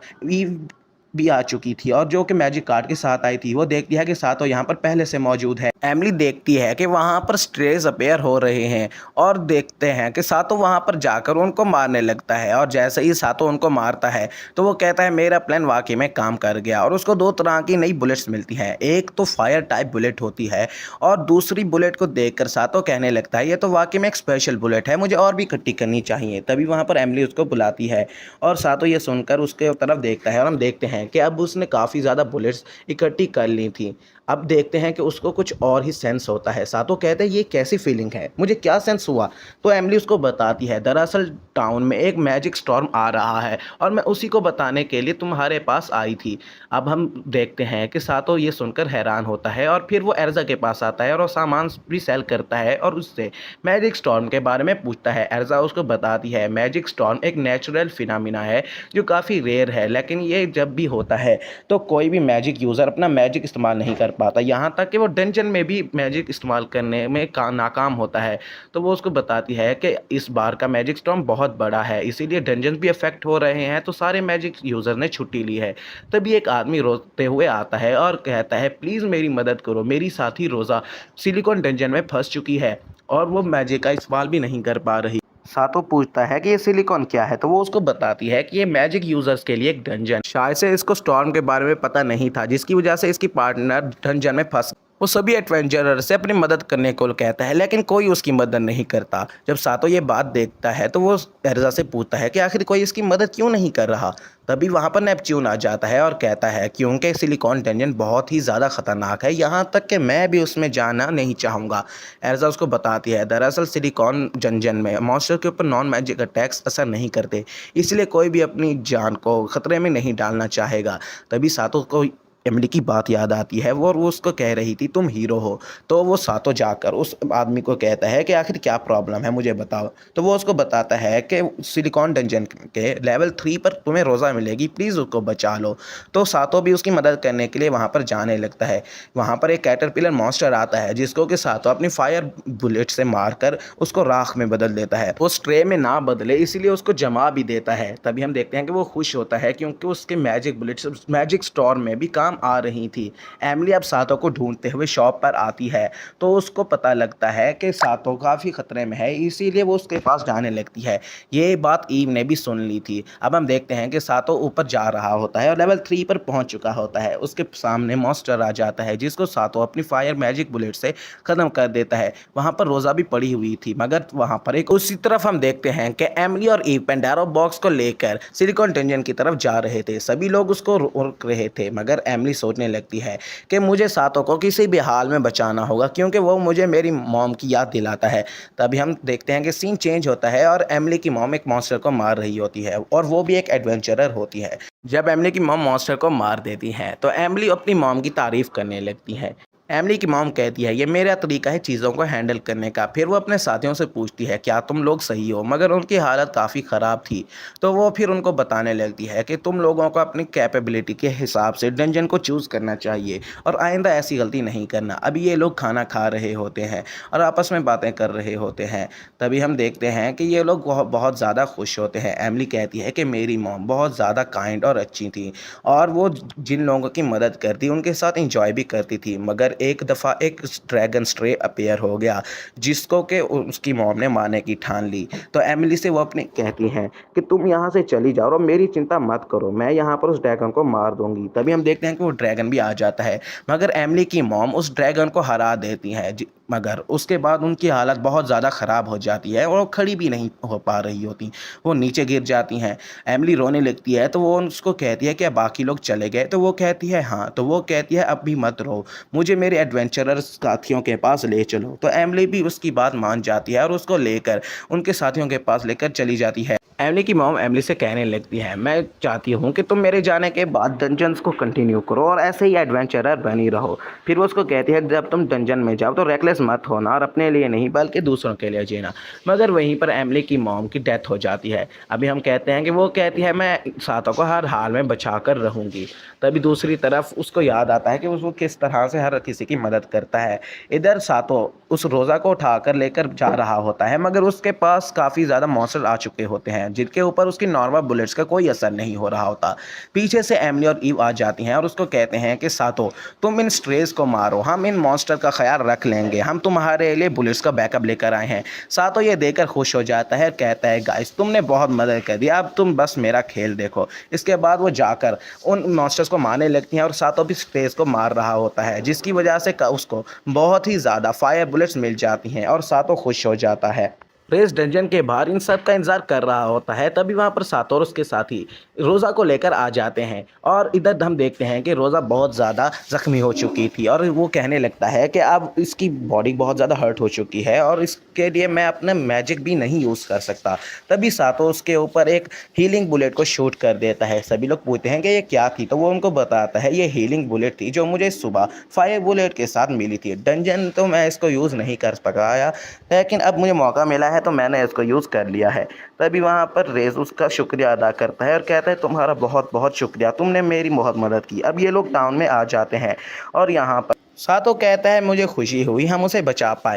भी आ चुकी थी और जो कि मैजिक कार्ड के साथ आई थी। वो देखती है कि सातो यहाँ पर पहले से मौजूद है। एमिली देखती है कि वहाँ पर स्ट्रेज अपेयर हो रहे हैं और देखते हैं कि सातो वहाँ पर जाकर उनको मारने लगता है और जैसे ही सातो उनको मारता है तो वो कहता है, मेरा प्लान वाकई में काम कर गया। और उसको 2 तरह की नई बुलेट्स मिलती हैं, एक तो फायर टाइप बुलेट होती है और दूसरी बुलेट को देखकर सातो कहने लगता है, ये तो वाकई में एक स्पेशल बुलेट है, मुझे और भी इकट्ठी करनी चाहिए। तभी वहाँ पर एमिली उसको बुलाती है और सातो ये सुनकर उसके तरफ देखता है और हम देखते हैं कि अब उसने काफ़ी ज़्यादा बुलेट्स इकट्ठी कर ली थी। अब देखते हैं कि उसको कुछ और ही सेंस होता है। सातो कहते हैं, ये कैसी फीलिंग है, मुझे क्या सेंस हुआ? तो एमिली उसको बताती है, दरअसल टाउन में एक मैजिक स्टॉर्म आ रहा है और मैं उसी को बताने के लिए तुम्हारे पास आई थी। अब हम देखते हैं कि सातो ये सुनकर हैरान होता है और फिर वो एर्जा के पास आता है और वो सामान भी सेल करता है और उससे मैजिक स्टॉर्म के बारे में पूछता है। एर्जा उसको बताती है, मैजिक स्टॉर्म एक नेचुरल फिनोमिना है जो काफ़ी रेयर है, लेकिन ये जब भी होता है तो कोई भी मैजिक यूज़र अपना मैजिक इस्तेमाल नहीं कर पाता, यहाँ तक कि वो डंजन में भी मैजिक इस्तेमाल करने में नाकाम होता है। तो वो उसको बताती है कि इस बार का मैजिक स्टॉर्म बहुत बड़ा है, इसीलिए डंजन भी अफेक्ट हो रहे हैं, तो सारे मैजिक यूज़र ने छुट्टी ली है। तभी एक आदमी रोते हुए आता है और कहता है, प्लीज़ मेरी मदद करो, मेरी साथी रोज़ा सिलिकॉन डंजन में फंस चुकी है और वो मैजिक का इस्तेमाल भी नहीं कर पा रही। सातो पूछता है कि ये सिलिकॉन क्या है, तो वो उसको बताती है कि ये मैजिक यूजर्स के लिए एक डंजन, शायद से इसको स्टॉर्म के बारे में पता नहीं था, जिसकी वजह से इसकी पार्टनर डंजन में फंस। वो सभी एडवेंचरर से अपनी मदद करने को कहता है, लेकिन कोई उसकी मदद नहीं करता। जब सातो ये बात देखता है तो वो एरजा से पूछता है कि आखिर कोई इसकी मदद क्यों नहीं कर रहा। तभी वहाँ पर नेपच्यून आ जाता है और कहता है क्योंकि सिलिकॉन डंजन बहुत ही ज़्यादा ख़तरनाक है, यहाँ तक कि मैं भी उसमें जाना नहीं चाहूँगा। एरजा उसको बताती है दरअसल सिलिकॉन डंजन में मॉन्स्टर के ऊपर नॉन मैजिक अटैक्स असर नहीं करते, इसलिए कोई भी अपनी जान को ख़तरे में नहीं डालना चाहेगा। तभी सातो को एमिली की बात याद आती है और वो उसको कह रही थी तुम हीरो हो। तो वो सातो जाकर उस आदमी को कहता है कि आखिर क्या प्रॉब्लम है मुझे बताओ। तो वो उसको बताता है कि सिलिकॉन डंजन के लेवल 3 पर तुम्हें रोज़ा मिलेगी, प्लीज़ उसको बचा लो। तो सातो भी उसकी मदद करने के लिए वहाँ पर जाने लगता है। वहाँ पर एक कैटरपिलर मॉन्स्टर आता है जिसको कि सातो अपनी फायर बुलेट से मारकर उसको राख में बदल देता है। वो स्ट्रे में ना बदले इसीलिए उसको जमा भी देता है। तभी हम देखते हैं कि वो खुश होता है क्योंकि उसके मैजिक बुलेट्स मैजिक स्टोर में भी काम आ रही थी। एमिली अब सातो को ढूंढते हुए शॉप पर आती है तो उसको पता लगता है कि सातो काफ़ी खतरे में है, इसीलिए वो उसके पास जाने लगती है। ये बात ईव ने भी सुन ली थी। अब हम देखते हैं कि सातो ऊपर जा रहा होता है और लेवल 3 पर पहुंच चुका होता है। उसके सामने मॉन्स्टर आ जाता है जिसको सातो अपनी फायर मैजिक बुलेट से ख़त्म कर देता है। वहाँ पर रोज़ा भी पड़ी हुई थी, मगर वहाँ पर एक उसी तरफ हम देखते हैं कि एमिली और ईव पेंडारो बॉक्स को लेकर सिलिकॉन डंजन की तरफ जा रहे थे। सभी लोग उसको रोक रहे थे, मगर एमिली सोचने लगती है कि मुझे सातो को किसी भी हाल में बचाना होगा क्योंकि वो मुझे मेरी मॉम की याद दिलाता है। तभी हम देखते हैं कि सीन चेंज होता है और एमिली की मॉम एक मॉन्स्टर को मार रही होती है और वो भी एक एडवेंचरर होती है। जब एमिली की मॉम मॉन्स्टर को मार देती है तो एमिली अपनी मॉम की तारीफ करने लगती है। एमिली की मॉम कहती है ये मेरा तरीका है चीज़ों को हैंडल करने का। फिर वो अपने साथियों से पूछती है क्या तुम लोग सही हो, मगर उनकी हालत काफ़ी ख़राब थी। तो वो फिर उनको बताने लगती है कि तुम लोगों को अपनी कैपेबिलिटी के हिसाब से डंजन को चूज़ करना चाहिए और आइंदा ऐसी गलती नहीं करना। अभी ये लोग खाना खा रहे होते हैं और आपस में बातें कर रहे होते हैं। तभी हम देखते हैं कि ये लोग बहुत ज़्यादा खुश होते हैं। एमिली कहती है कि मेरी मॉम बहुत ज़्यादा काइंड और अच्छी थी और वो जिन लोगों की मदद करती उनके साथ इंजॉय भी करती थी, मगर एक दफ़ा एक ड्रैगन स्ट्रे अपीयर हो गया जिसको कि उसकी मॉम ने मारने की ठान ली। तो एमिली से वो अपनी कहती हैं कि तुम यहाँ से चली जाओ और मेरी चिंता मत करो, मैं यहाँ पर उस ड्रैगन को मार दूंगी। तभी हम देखते हैं कि वो ड्रैगन भी आ जाता है, मगर एमिली की मॉम उस ड्रैगन को हरा देती है, मगर उसके बाद उनकी हालत बहुत ज़्यादा ख़राब हो जाती है और वो खड़ी भी नहीं हो पा रही होती, वो नीचे गिर जाती हैं। एमिली रोने लगती है तो वो उसको कहती है कि बाकी लोग चले गए, तो वो कहती है हाँ। तो वो कहती है अब भी मत रो, मुझे मेरे एडवेंचरर साथियों के पास ले चलो। तो एमिली भी उसकी बात मान जाती है और उसको लेकर उनके साथियों के पास लेकर चली जाती है। एमिली की मॉम एमिली से कहने लगती है मैं चाहती हूँ कि तुम मेरे जाने के बाद डंजन्स को कंटिन्यू करो और ऐसे ही एडवेंचरर बनी रहो। फिर वो उसको कहती है जब तुम डंजन में जाओ तो रेकलेस मत होना और अपने लिए नहीं बल्कि दूसरों के लिए जीना। मगर वहीं पर एमिली की मॉम की डेथ हो जाती है। अभी हम कहते हैं कि वो कहती है मैं सातों को हर हाल में बचा कर रहूँगी। तभी दूसरी तरफ उसको याद आता है कि वो किस तरह से हर किसी की मदद करता है। इधर सातों उस रोज़ा को उठाकर लेकर जा रहा होता है, मगर उसके पास काफ़ी ज़्यादा मॉन्स्टर आ चुके होते हैं जिनके ऊपर उसकी नॉर्मल बुलेट्स का कोई असर नहीं हो रहा होता। पीछे से एमिली और ईव आ जाती हैं और उसको कहते हैं कि सातों तुम इन स्ट्रेस को मारो, हम इन मॉन्स्टर का ख्याल रख लेंगे, हम तुम्हारे लिए बुलेट्स का बैकअप लेकर आए हैं। सातों ये देकर खुश हो जाता है, कहता है गाइस तुमने बहुत मदद कर दी, अब तुम बस मेरा खेल देखो। इसके बाद वो जाकर उन मॉन्स्टर्स को मारने लगती हैं और सातों भी स्ट्रेस को मार रहा होता है, जिसकी वजह से उसको बहुत ही ज़्यादा फायर बुलेट्स मिल जाती हैं और सातों खुश हो जाता है। रेस डंजन के बाहर इन सब का इंतजार कर रहा होता है। तभी वहाँ पर सातों और उसके साथी रोज़ा को लेकर आ जाते हैं और इधर हम देखते हैं कि रोज़ा बहुत ज़्यादा ज़ख्मी हो चुकी थी और वो कहने लगता है कि अब इसकी बॉडी बहुत ज़्यादा हर्ट हो चुकी है और इसके लिए मैं अपना मैजिक भी नहीं यूज़ कर सकता। तभी सातों उसके ऊपर एक हीलिंग बुलेट को शूट कर देता है। सभी लोग पूछते हैं कि ये क्या थी, तो वो उनको बताता है ये हीलिंग बुलेट थी जो मुझे सुबह फायर बुलेट के साथ मिली थी। डंजन तो मैं इसको यूज़ नहीं कर पाया, लेकिन अब मुझे मौका मिला है है तो मैंने इसको यूज़ कर लिया है। तभी वहाँ पर रेज़ उसका शुक्रिया अदा करता है और कहता है तुम्हारा बहुत बहुत शुक्रिया, तुमने मेरी बहुत मदद की। अब ये लोग टाउन में आ जाते हैं और यहाँ पर सातो कहता है मुझे खुशी हुई हम उसे बचा पाए।